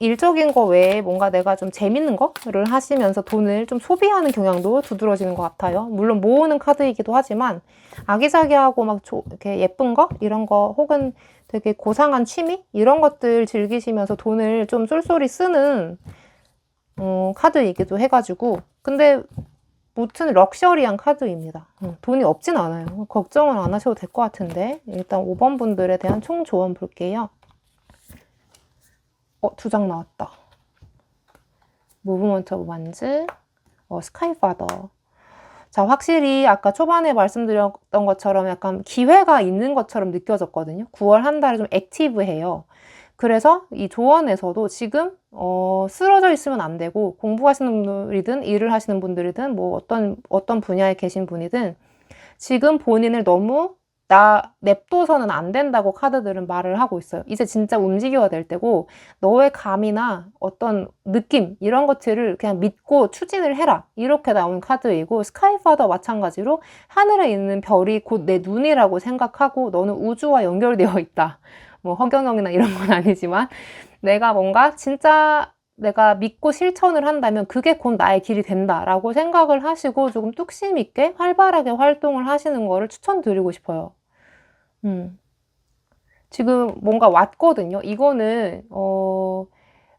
일적인 거 외에 뭔가 내가 좀 재밌는 거를 하시면서 돈을 좀 소비하는 경향도 두드러지는 것 같아요. 물론 모으는 카드이기도 하지만 아기자기하고 막 이렇게 예쁜 거? 이런 거, 혹은 되게 고상한 취미? 이런 것들 즐기시면서 돈을 좀 쏠쏠히 쓰는 카드이기도 해가지고. 근데 무튼 럭셔리한 카드입니다. 돈이 없진 않아요. 걱정은 안 하셔도 될 것 같은데, 일단 5번 분들에 대한 총 조언 볼게요. 2장 나왔다. 무브먼트 오브 완즈, 스카이파더. 자, 확실히 아까 초반에 말씀드렸던 것처럼 약간 기회가 있는 것처럼 느껴졌거든요. 9월 한 달에 좀 액티브해요. 그래서 이 조언에서도 지금 쓰러져 있으면 안 되고, 공부하시는 분들이든 일을 하시는 분들이든 뭐 어떤 분야에 계신 분이든 지금 본인을 너무 냅둬서는 안 된다고 카드들은 말을 하고 있어요. 이제 진짜 움직여야 될 때고, 너의 감이나 어떤 느낌, 이런 것들을 그냥 믿고 추진을 해라, 이렇게 나온 카드이고, 스카이파더 마찬가지로 하늘에 있는 별이 곧 내 눈이라고 생각하고, 너는 우주와 연결되어 있다. 뭐 허경영이나 이런 건 아니지만, 내가 뭔가 진짜 내가 믿고 실천을 한다면 그게 곧 나의 길이 된다라고 생각을 하시고 조금 뚝심 있게 활발하게 활동을 하시는 거를 추천드리고 싶어요. 지금 뭔가 왔거든요. 이거는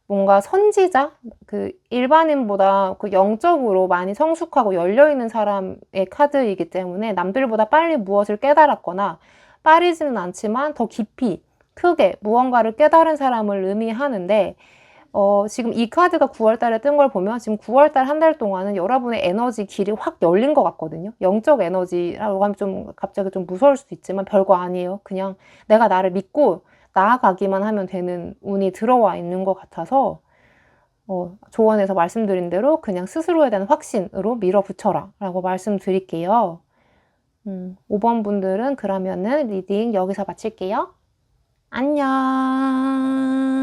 뭔가 선지자, 그 일반인보다 그 영적으로 많이 성숙하고 열려있는 사람의 카드이기 때문에 남들보다 빨리 무엇을 깨달았거나, 빠르지는 않지만 더 깊이 크게 무언가를 깨달은 사람을 의미하는데, 지금 이 카드가 9월 달에 뜬 걸 보면 지금 9월 달 한 달 동안은 여러분의 에너지 길이 확 열린 것 같거든요. 영적 에너지라고 하면 좀 갑자기 좀 무서울 수도 있지만 별거 아니에요. 그냥 내가 나를 믿고 나아가기만 하면 되는 운이 들어와 있는 것 같아서, 조언에서 말씀드린 대로 그냥 스스로에 대한 확신으로 밀어붙여라 라고 말씀드릴게요. 5번 분들은 그러면은 리딩 여기서 마칠게요. 안녕.